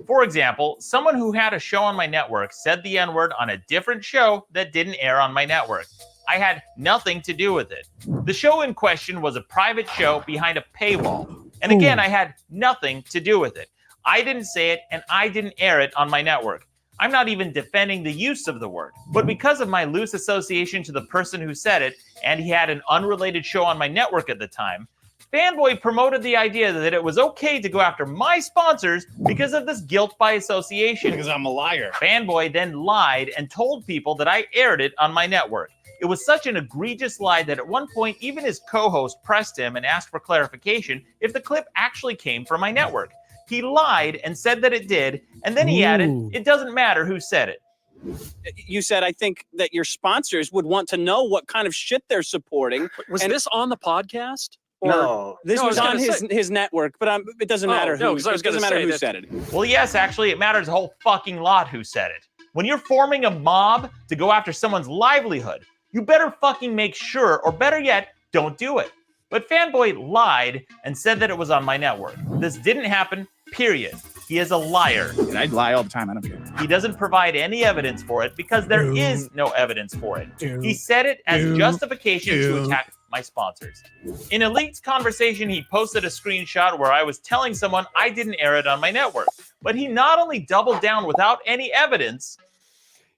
For example, someone who had a show on my network said the N-word on a different show that didn't air on my network. I had nothing to do with it. The show in question was a private show behind a paywall. And again, I had nothing to do with it. I didn't say it, and I didn't air it on my network. I'm not even defending the use of the word. But because of my loose association to the person who said it, and he had an unrelated show on my network at the time, Fanboy promoted the idea that it was okay to go after my sponsors because of this guilt by association. Because I'm a liar. Fanboy then lied and told people that I aired it on my network. It was such an egregious lie that at one point, even his co-host pressed him and asked for clarification if the clip actually came from my network. He lied and said that it did, and then he added, it doesn't matter who said it. You said, I think that your sponsors would want to know what kind of shit they're supporting. Was this on the podcast? No, this was on his network, but it doesn't matter who. Because I was it doesn't matter who said it. Well, yes, actually, it matters a whole fucking lot who said it. When you're forming a mob to go after someone's livelihood, you better fucking make sure, or better yet, don't do it. But Fanboy lied and said that it was on my network. This didn't happen, period. He is a liar. And I lie all the time. I don't care. He doesn't provide any evidence for it because there is no evidence for it. He said it as justification to attack my sponsors. In Elite's conversation, he posted a screenshot where I was telling someone I didn't air it on my network. But he not only doubled down without any evidence.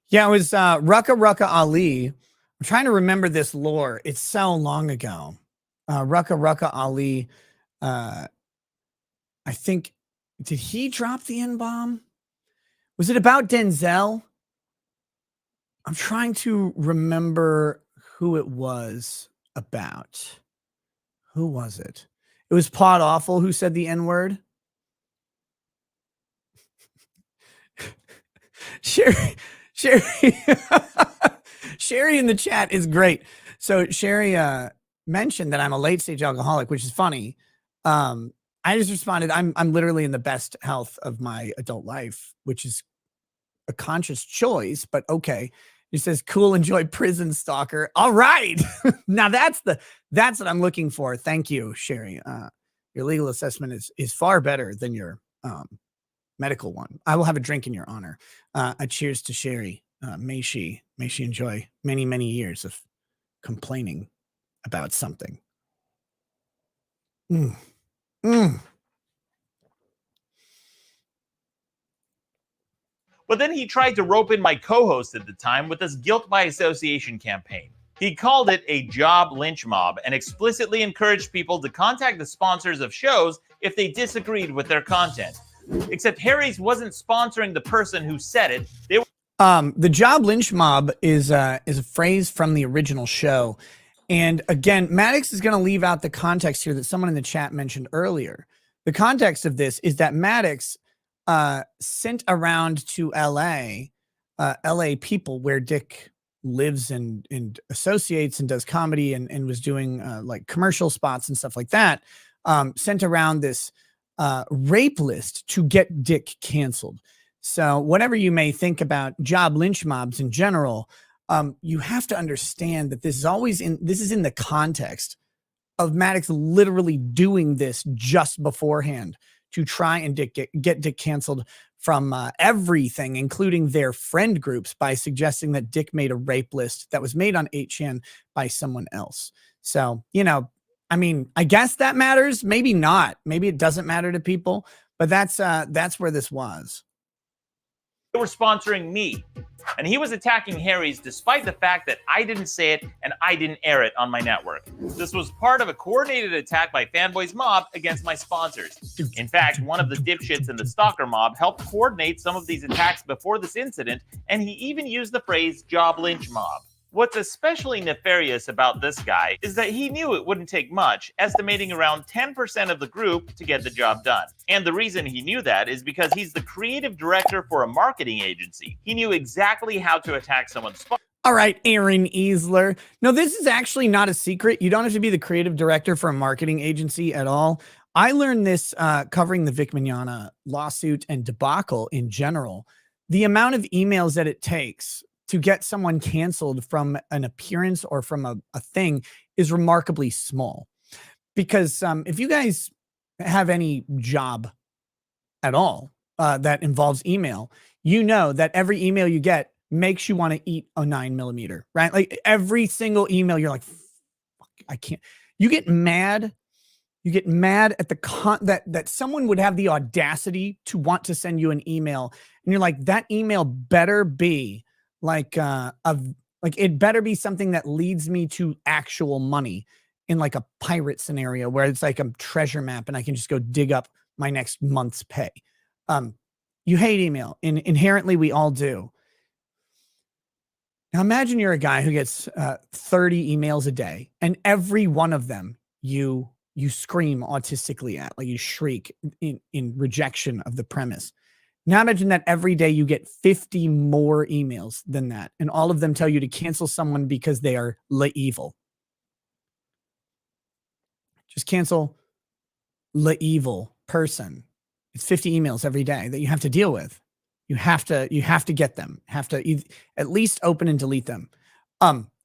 Yeah, it was Rucka Ali. I'm trying to remember this lore. It's so long ago. Rucka Ali. I think, did he drop the N-bomb? Was it about Denzel? I'm trying to remember who it was about. Who was it? It was Pod Awful who said the N-word. Sherry Sherry in the chat is great. So Sherry mentioned that I'm a late stage alcoholic, which is funny. I just responded, I'm literally in the best health of my adult life, which is a conscious choice, but okay. He says, cool, enjoy Prison Stalker. All right. Now that's what I'm looking for. Thank you, Sherry. Your legal assessment is far better than your medical one. I will have a drink in your honor. A cheers to Sherry. May she enjoy many, many years of complaining about something. Mm. Mm. But then he tried to rope in my co-host at the time with this guilt by association campaign. He called it a job lynch mob and explicitly encouraged people to contact the sponsors of shows if they disagreed with their content. Except Harry's wasn't sponsoring the person who said it. They were The job lynch mob is a phrase from the original show. And again, Maddox is going to leave out the context here that someone in the chat mentioned earlier. The context of this is that Maddox sent around to LA people where Dick lives and associates and does comedy and was doing like commercial spots and stuff like that, sent around this rape list to get Dick canceled. So whatever you may think about job lynch mobs in general, you have to understand that this is in the context of Maddox literally doing this just beforehand to try and get Dick canceled from everything, including their friend groups, by suggesting that Dick made a rape list that was made on 8chan by someone else. So, I mean, I guess that matters. Maybe not. Maybe it doesn't matter to people, but that's where this was. They were sponsoring me. And he was attacking Harry's despite the fact that I didn't say it and I didn't air it on my network. This was part of a coordinated attack by Fanboys Mob against my sponsors. In fact, one of the dipshits in the stalker mob helped coordinate some of these attacks before this incident, and he even used the phrase job lynch mob. What's especially nefarious about this guy is that he knew it wouldn't take much, estimating around 10% of the group to get the job done. And the reason he knew that is because he's the creative director for a marketing agency. He knew exactly how to attack someone's All right, Aaron Easler. No, this is actually not a secret. You don't have to be the creative director for a marketing agency at all. I learned this covering the Vic Mignogna lawsuit and debacle in general. The amount of emails that it takes to get someone canceled from an appearance or from a thing is remarkably small. Because if you guys have any job at all that involves email, you know that every email you get makes you want to eat a 9mm, right? Like every single email, you're like, fuck, I can't. You get mad. You get mad at that someone would have the audacity to want to send you an email, and you're like, that email better be like it better be something that leads me to actual money in like a pirate scenario where it's like a treasure map and I can just go dig up my next month's pay. You hate email, and inherently we all do. Now imagine you're a guy who gets 30 emails a day, and every one of them you scream autistically at, like you shriek in rejection of the premise. Now imagine that every day you get 50 more emails than that, and all of them tell you to cancel someone because they are evil. Just cancel evil person. It's 50 emails every day that you have to deal with. You have to get them. Have to at least open and delete them.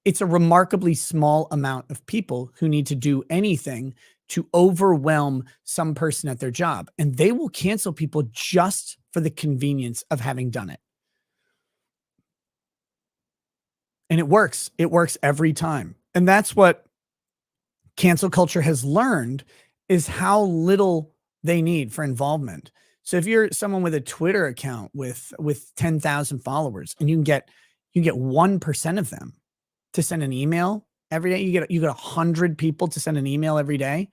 It's a remarkably small amount of people who need to do anything to overwhelm some person at their job, and they will cancel people just for the convenience of having done it. And it works. It works every time. And that's what cancel culture has learned, is how little they need for involvement. So if you're someone with a Twitter account with 10,000 followers, and you can get 1% of them to send an email every day, you get 100 people to send an email every day.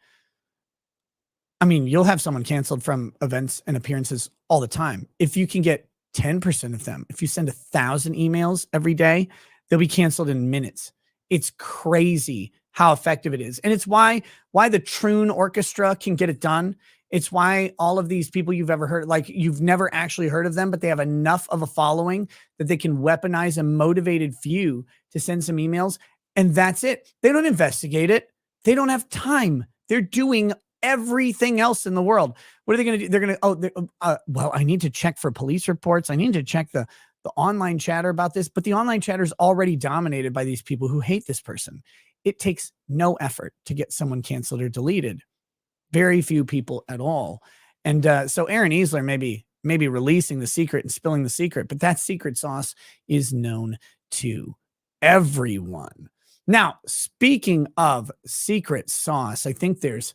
I mean, you'll have someone canceled from events and appearances all the time. If you can get 10% of them, if you send 1,000 emails every day, they'll be canceled in minutes. It's crazy how effective it is. And it's why the Troon Orchestra can get it done. It's why all of these people you've ever heard, like you've never actually heard of them, but they have enough of a following that they can weaponize a motivated few to send some emails. And that's it. They don't investigate it. They don't have time. They're doing everything else in the world. What are they going to do? They're going to, well, I need to check for police reports. I need to check the online chatter about this, but the online chatter is already dominated by these people who hate this person. It takes no effort to get someone canceled or deleted. Very few people at all. And so Aaron Easler may be releasing the secret and spilling the secret, but that secret sauce is known to everyone. Now, speaking of secret sauce, I think there's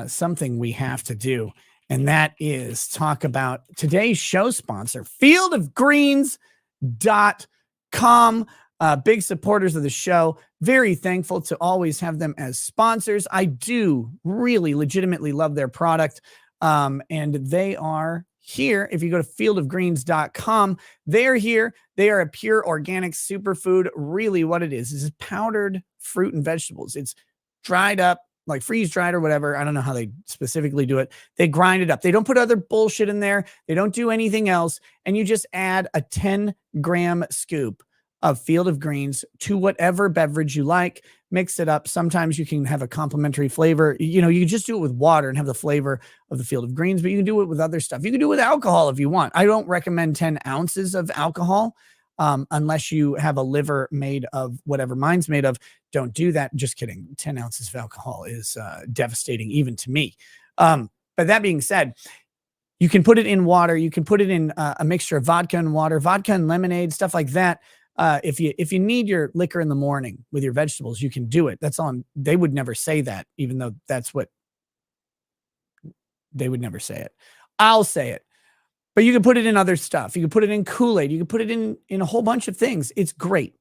something we have to do, and that is talk about today's show sponsor, fieldofgreens.com. Big supporters of the show. Very thankful to always have them as sponsors. I do really legitimately love their product. And they are here. If you go to fieldofgreens.com, they're here. They are a pure organic superfood. Really what it is powdered fruit and vegetables. It's dried up, like freeze dried or whatever. I don't know how they specifically do it. They grind it up. They don't put other bullshit in there. They don't do anything else. And you just add a 10-gram scoop of Field of Greens to whatever beverage you like. Mix it up. Sometimes you can have a complimentary flavor. You know, you can just do it with water and have the flavor of the Field of Greens, but you can do it with other stuff. You can do it with alcohol if you want. I don't recommend 10 ounces of alcohol unless you have a liver made of whatever mine's made of. Don't do that. Just kidding. 10 ounces of alcohol is devastating even to me. But that being said, you can put it in water. You can put it in a mixture of vodka and water, vodka and lemonade, stuff like that. If you need your liquor in the morning with your vegetables, you can do it. That's on. They would never say that, even though that's what they would never say it. I'll say it. But you can put it in other stuff. You can put it in Kool-Aid. You can put it in a whole bunch of things. It's great.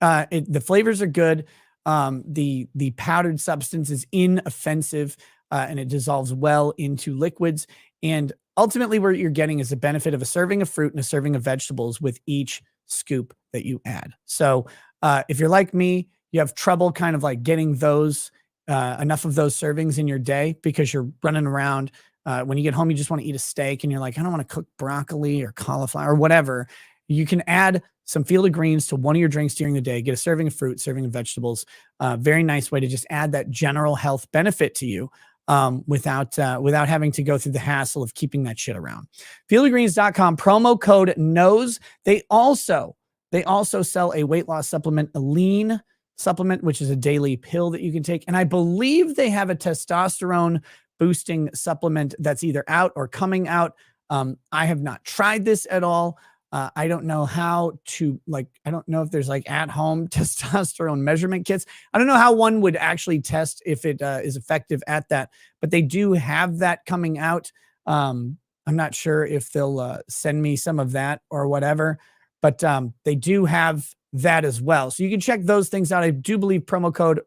The flavors are good. The powdered substance is inoffensive, and it dissolves well into liquids. And ultimately, what you're getting is the benefit of a serving of fruit and a serving of vegetables with each scoop that you add. So if you're like me, you have trouble kind of like getting those enough of those servings in your day because you're running around. When you get home, you just want to eat a steak and you're like, I don't want to cook broccoli or cauliflower or whatever. You can add some Field of Greens to one of your drinks during the day, get a serving of fruit, serving of vegetables. Very nice way to just add that general health benefit to you without having to go through the hassle of keeping that shit around. Fieldofgreens.com, promo code KNOWS. They also sell a weight loss supplement, a lean supplement, which is a daily pill that you can take. And I believe they have a testosterone boosting supplement that's either out or coming out. I have not tried this at all. I don't know how to I don't know if there's like at home testosterone measurement kits. I don't know how one would actually test if it is effective at that, but they do have that coming out. I'm not sure if they'll send me some of that or whatever, but they do have that as well. So you can check those things out. I do believe promo code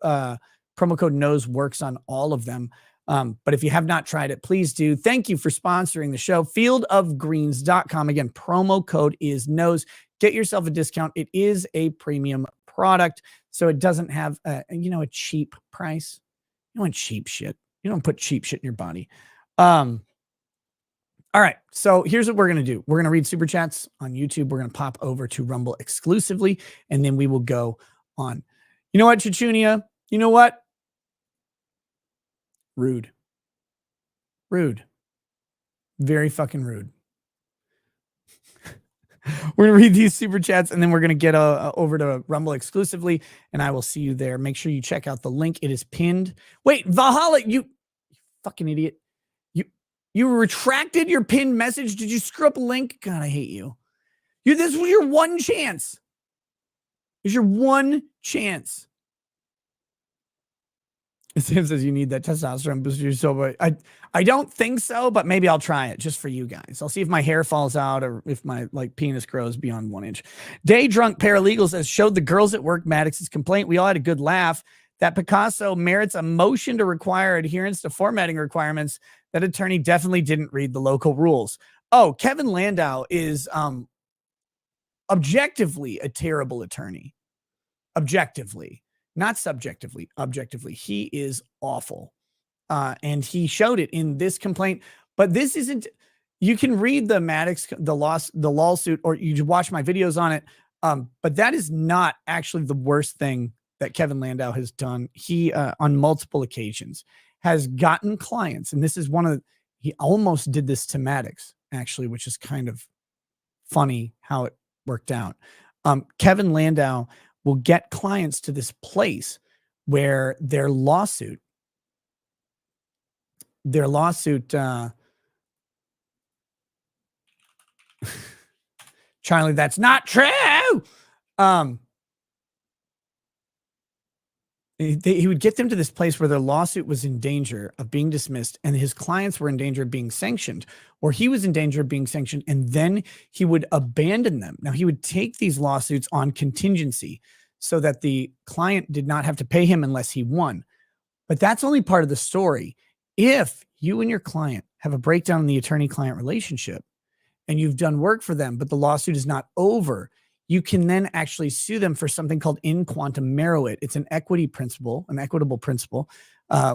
KNOWS works on all of them. But if you have not tried it, please do. Thank you for sponsoring the show. Fieldofgreens.com. Again, promo code is KNOWS. Get yourself a discount. It is a premium product, so it doesn't have a cheap price. You don't want cheap shit. You don't put cheap shit in your body. All right. So here's what we're going to do. We're going to read super chats on YouTube. We're going to pop over to Rumble exclusively, and then we will go on. You know what, Chichunia? You know what? Rude. Very fucking rude. We're going to read these super chats and then we're going to get over to Rumble exclusively and I will see you there. Make sure you check out the link. It is pinned. Wait, Valhalla, you fucking idiot. You retracted your pinned message. Did you screw up a link? God, I hate you. This was your one chance. It was your one chance. Sam says you need that testosterone booster. So I don't think so, but maybe I'll try it just for you guys. I'll see if my hair falls out or if my penis grows beyond 1 inch. Day Drunk Paralegal says, showed the girls at work Maddox's complaint. We all had a good laugh. That Picasso merits a motion to require adherence to formatting requirements. That attorney definitely didn't read the local rules. Oh, Kevin Landau is objectively a terrible attorney. Objectively. Not subjectively, objectively. He is awful. And he showed it in this complaint. But this isn't, you can read the Maddox, the lawsuit, or you watch my videos on it. But that is not actually the worst thing that Kevin Landau has done. He, on multiple occasions, has gotten clients. And this is he almost did this to Maddox, actually, which is kind of funny how it worked out. Kevin Landau will get clients to this place where their lawsuit, Charlie, that's not true. he would get them to this place where their lawsuit was in danger of being dismissed and his clients were in danger of being sanctioned, or he was in danger of being sanctioned, and then he would abandon them. Now, he would take these lawsuits on contingency so that the client did not have to pay him unless he won. But that's only part of the story. If you and your client have a breakdown in the attorney-client relationship and you've done work for them, but the lawsuit is not over, you can then actually sue them for something called in quantum meruit. It's an equitable principle,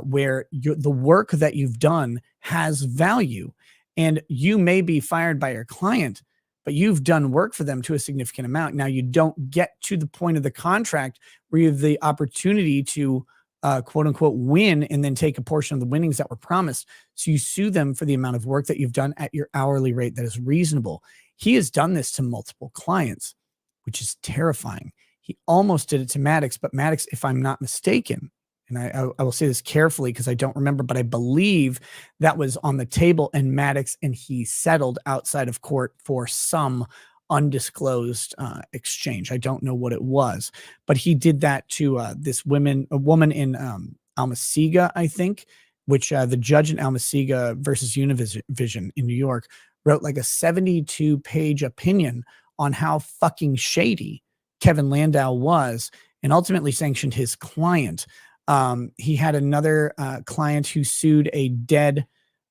where the work that you've done has value. And you may be fired by your client, but you've done work for them to a significant amount. Now, you don't get to the point of the contract where you have the opportunity to quote unquote win and then take a portion of the winnings that were promised. So you sue them for the amount of work that you've done at your hourly rate that is reasonable. He has done this to multiple clients, which is terrifying. He almost did it to Maddox, but Maddox, if I'm not mistaken, and I will say this carefully because I don't remember, but I believe that was on the table, and Maddox and he settled outside of court for some undisclosed exchange. I don't know what it was, but he did that to a woman in Almasega, I think, which the judge in Almasega versus Univision in New York wrote like a 72-page opinion on how fucking shady Kevin Landau was, and ultimately sanctioned his client. He had another client who sued a dead,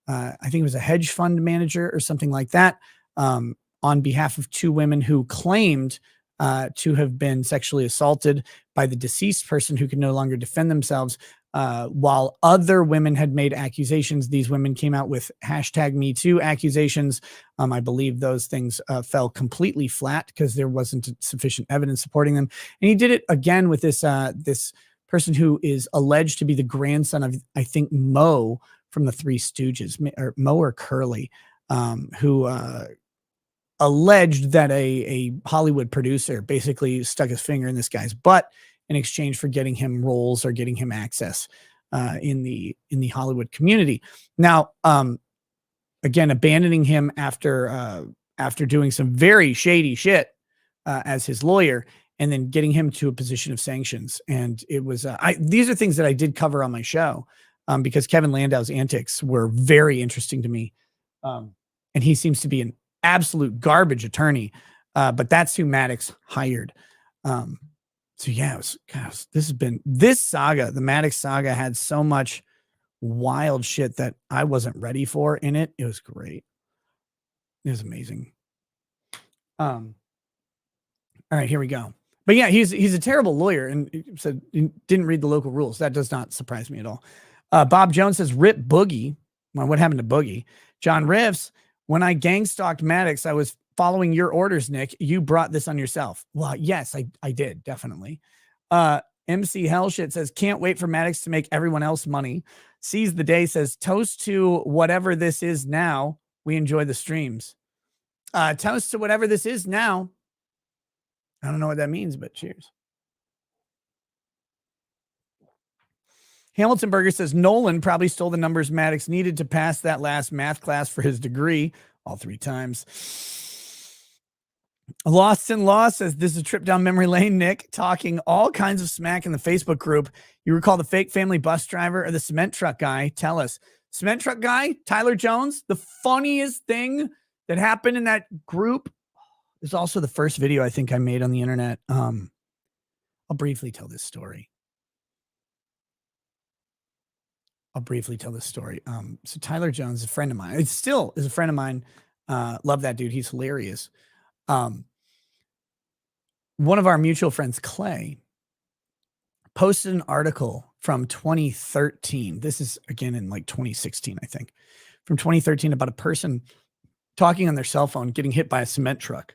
I think it was a hedge fund manager or something like that, on behalf of two women who claimed to have been sexually assaulted by the deceased person who could no longer defend themselves. While other women had made accusations, these women came out with #MeToo accusations. I believe those things fell completely flat because there wasn't sufficient evidence supporting them. And he did it again with this person who is alleged to be the grandson of, I think, Mo from the Three Stooges, or Mo or Curly, who alleged that a Hollywood producer basically stuck his finger in this guy's butt in exchange for getting him roles or getting him access in the Hollywood community. Now, again, abandoning him after doing some very shady shit as his lawyer, and then getting him to a position of sanctions. And it was these are things that I did cover on my show because Kevin Landau's antics were very interesting to me, and he seems to be an absolute garbage attorney, but that's who Maddox hired. So yeah, this saga, the Maddox saga, had so much wild shit that I wasn't ready for in it. It was great. It was amazing. All right, here we go. But yeah, he's a terrible lawyer, and said he didn't read the local rules. That does not surprise me at all. Bob Jones says, "Rip Boogie." Well, what happened to Boogie? John Riffs, when I gang stalked Maddox, I was following your orders, Nick. You brought this on yourself. Well, yes, I did, definitely. MC Hellshit says, "Can't wait for Maddox to make everyone else money." Seize the Day says, "Toast to whatever this is now. We enjoy the streams." Toast to whatever this is now. I don't know what that means, but cheers. Hamilton Burger says, "Nolan probably stole the numbers Maddox needed to pass that last math class for his degree," all 3 times. Lost in Law says, "This is a trip down memory lane, Nick, talking all kinds of smack in the Facebook group. You recall the fake family bus driver or the cement truck guy? Tell us." Cement truck guy, Tyler Jones, the funniest thing that happened in that group is also the first video I think I made on the internet. I'll briefly tell this story. So Tyler Jones is a friend of mine. It still is a friend of mine. Love that dude. He's hilarious. One of our mutual friends, Clay, posted an article from 2013. This is again in like 2016, I think, from 2013, about a person talking on their cell phone getting hit by a cement truck.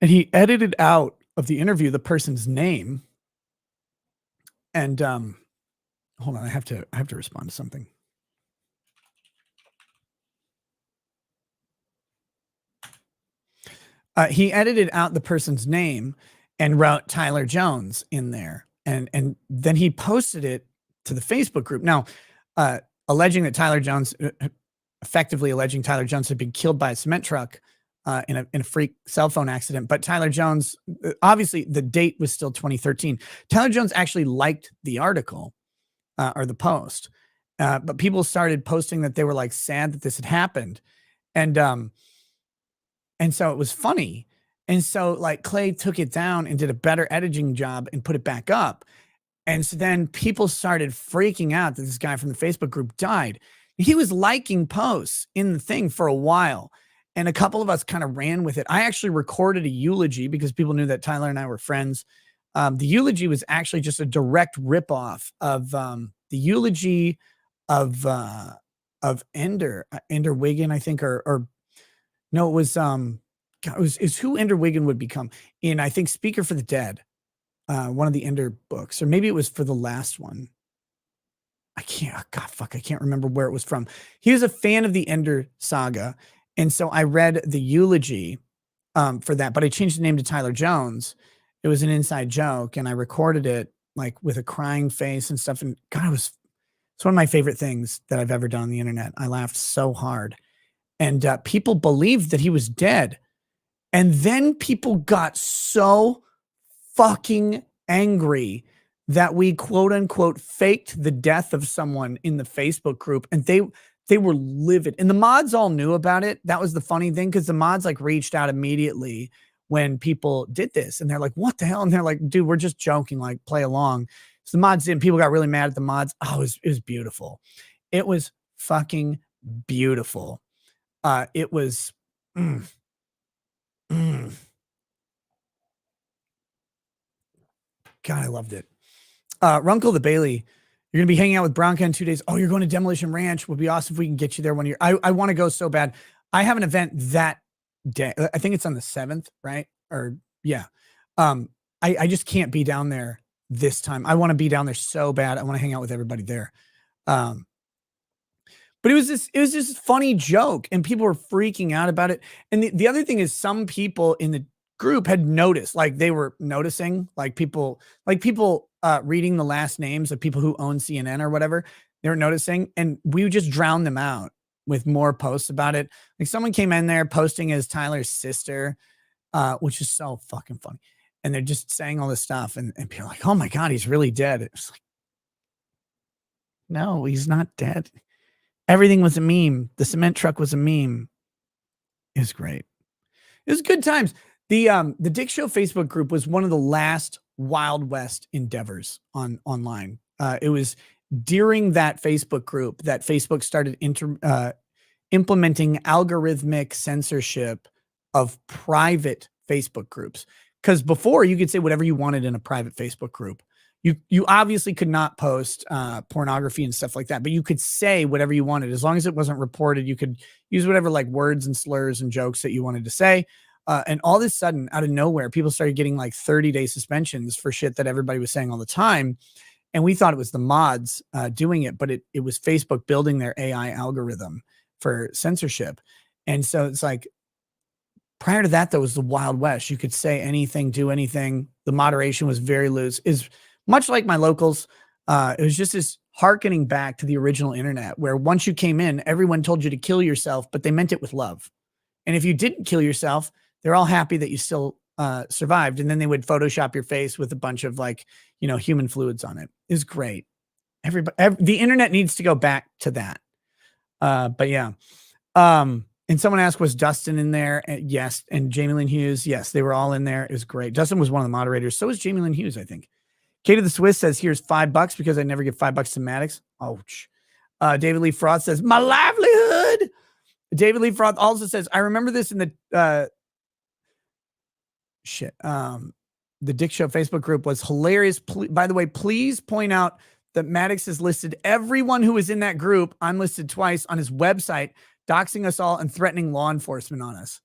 And he edited out of the interview the person's name. And hold on, I have to respond to something. He edited out the person's name and wrote Tyler Jones in there. And then he posted it to the Facebook group. Now, effectively alleging Tyler Jones had been killed by a cement truck in a freak cell phone accident. But Tyler Jones, obviously the date was still 2013. Tyler Jones actually liked the article or the post, but people started posting that they were like sad that this had happened. And so it was funny. And so like Clay took it down and did a better editing job and put it back up. And so then people started freaking out that this guy from the Facebook group died. He was liking posts in the thing for a while. And a couple of us kind of ran with it. I actually recorded a eulogy because people knew that Tyler and I were friends. The eulogy was actually just a direct ripoff of the eulogy of Ender Wiggin, I think, or no, it was is who Ender Wiggin would become in, I think, Speaker for the Dead, one of the Ender books, or maybe it was for the last one. I can't remember where it was from. He was a fan of the Ender saga. And so I read the eulogy for that, but I changed the name to Tyler Jones. It was an inside joke, and I recorded it like with a crying face and stuff. And God, it's one of my favorite things that I've ever done on the internet. I laughed so hard. And people believed that he was dead. And then people got so fucking angry that we quote unquote faked the death of someone in the Facebook group, and they were livid. And the mods all knew about it. That was the funny thing, because the mods like reached out immediately when people did this, and they're like, what the hell? And they're like, dude, we're just joking, like play along. So the mods did, and people got really mad at the mods. Oh, it was beautiful. It was fucking beautiful. It was God, I loved it. Runkle the Bailey, you're going to be hanging out with Bronca in 2 days. Oh, you're going to Demolition Ranch. Would be awesome if we can get you there one year. I want to go so bad. I have an event that day. I think it's on the 7th, right? Or yeah. I just can't be down there this time. I want to be down there so bad. I want to hang out with everybody there. But it was this funny joke, and people were freaking out about it. And the other thing is, some people in the group had noticed, like they were noticing, like people reading the last names of people who own CNN or whatever. They were noticing, and we would just drown them out with more posts about it. Like someone came in there posting as Tyler's sister, which is so fucking funny. And they're just saying all this stuff, and people are like, oh my God, he's really dead. It's like, no, he's not dead. Everything was a meme. The cement truck was a meme. It was great. It was good times. The Dick Show Facebook group was one of the last Wild West endeavors online. It was during that Facebook group that Facebook started implementing algorithmic censorship of private Facebook groups. Because before, you could say whatever you wanted in a private Facebook group. You obviously could not post pornography and stuff like that, but you could say whatever you wanted. As long as it wasn't reported, you could use whatever like words and slurs and jokes that you wanted to say. And all of a sudden, out of nowhere, people started getting like 30-day suspensions for shit that everybody was saying all the time. And we thought it was the mods doing it, but it was Facebook building their AI algorithm for censorship. And so it's like, prior to that, though, was the Wild West. You could say anything, do anything. The moderation was very loose. Is much like my locals. It was just this hearkening back to the original internet, where once you came in, everyone told you to kill yourself, but they meant it with love. And if you didn't kill yourself, they're all happy that you still survived. And then they would Photoshop your face with a bunch of like, human fluids on it. It was great. The internet needs to go back to that. But yeah. And someone asked, was Dustin in there? Yes. And Jamie Lynn Hughes. Yes, they were all in there. It was great. Dustin was one of the moderators. So was Jamie Lynn Hughes, I think. Kate of the Swiss says, here's $5 because I never give $5 to Maddox. Ouch. David Lee Froth says, my livelihood. David Lee Froth also says, I remember this in the the Dick Show Facebook group was hilarious. By the way, please point out that Maddox has listed everyone who is in that group. I'm listed twice on his website, doxing us all and threatening law enforcement on us.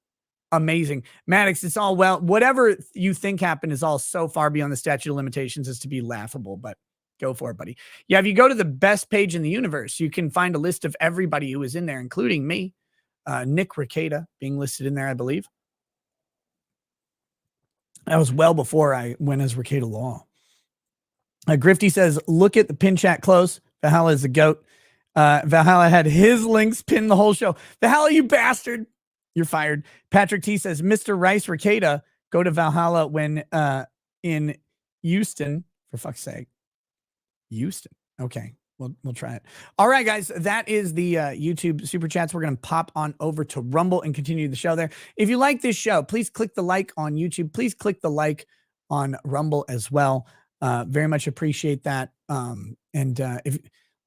Amazing. Maddox, it's all well. Whatever you think happened is all so far beyond the statute of limitations as to be laughable, but go for it, buddy. Yeah, if you go to the best page in the universe, you can find a list of everybody who was in there, including me. Nick Rekieta being listed in there, I believe. That was well before I went as Rekieta Law. Grifty says, look at the pin chat close. Valhalla is a goat. Valhalla had his links pinned the whole show. Valhalla, you bastard. You're fired. Patrick T says, Mr. Rice Rekieta, go to Valhalla when in Houston, for fuck's sake. Houston. Okay. We'll try it. All right, guys. That is the YouTube super chats. We're going to pop on over to Rumble and continue the show there. If you like this show, please click the like on YouTube. Please click the like on Rumble as well. Very much appreciate that. If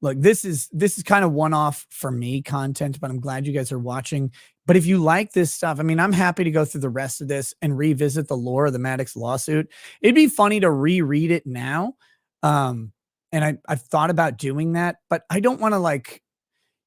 look, this is kind of one-off for me content, but I'm glad you guys are watching. But if you like this stuff, I mean, I'm happy to go through the rest of this and revisit the lore of the Maddox lawsuit. It'd be funny to reread it now. And I've thought about doing that, but I don't want to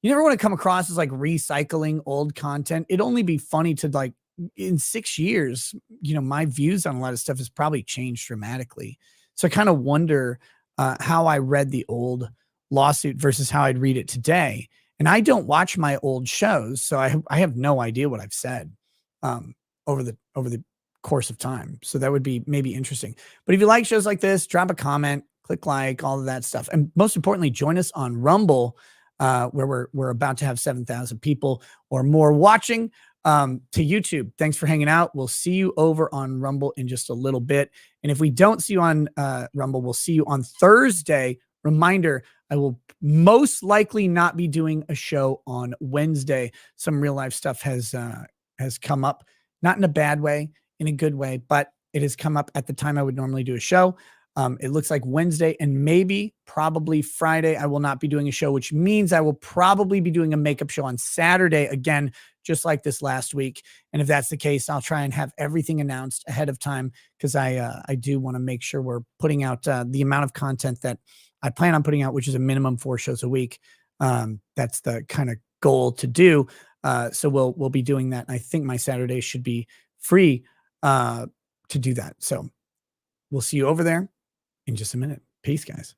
you never want to come across as recycling old content. It'd only be funny to in 6 years, my views on a lot of stuff has probably changed dramatically. So I kind of wonder how I read the old lawsuit versus how I'd read it today. And I don't watch my old shows, so I have no idea what I've said over the course of time. So that would be maybe interesting. But if you like shows like this, drop a comment, click like, all of that stuff. And most importantly, join us on Rumble, where we're about to have 7,000 people or more watching, to YouTube. Thanks for hanging out. We'll see you over on Rumble in just a little bit. And if we don't see you on Rumble, we'll see you on Thursday. Reminder, I will most likely not be doing a show on Wednesday. Some real life stuff has come up, not in a bad way, in a good way, but it has come up at the time I would normally do a show. It looks like Wednesday and probably Friday, I will not be doing a show, which means I will probably be doing a makeup show on Saturday again, just like this last week. And if that's the case, I'll try and have everything announced ahead of time, because I do want to make sure we're putting out the amount of content that I plan on putting out, which is a minimum 4 shows a week. That's the kind of goal to do. So we'll be doing that. I think my Saturday should be free to do that. So we'll see you over there in just a minute. Peace, guys.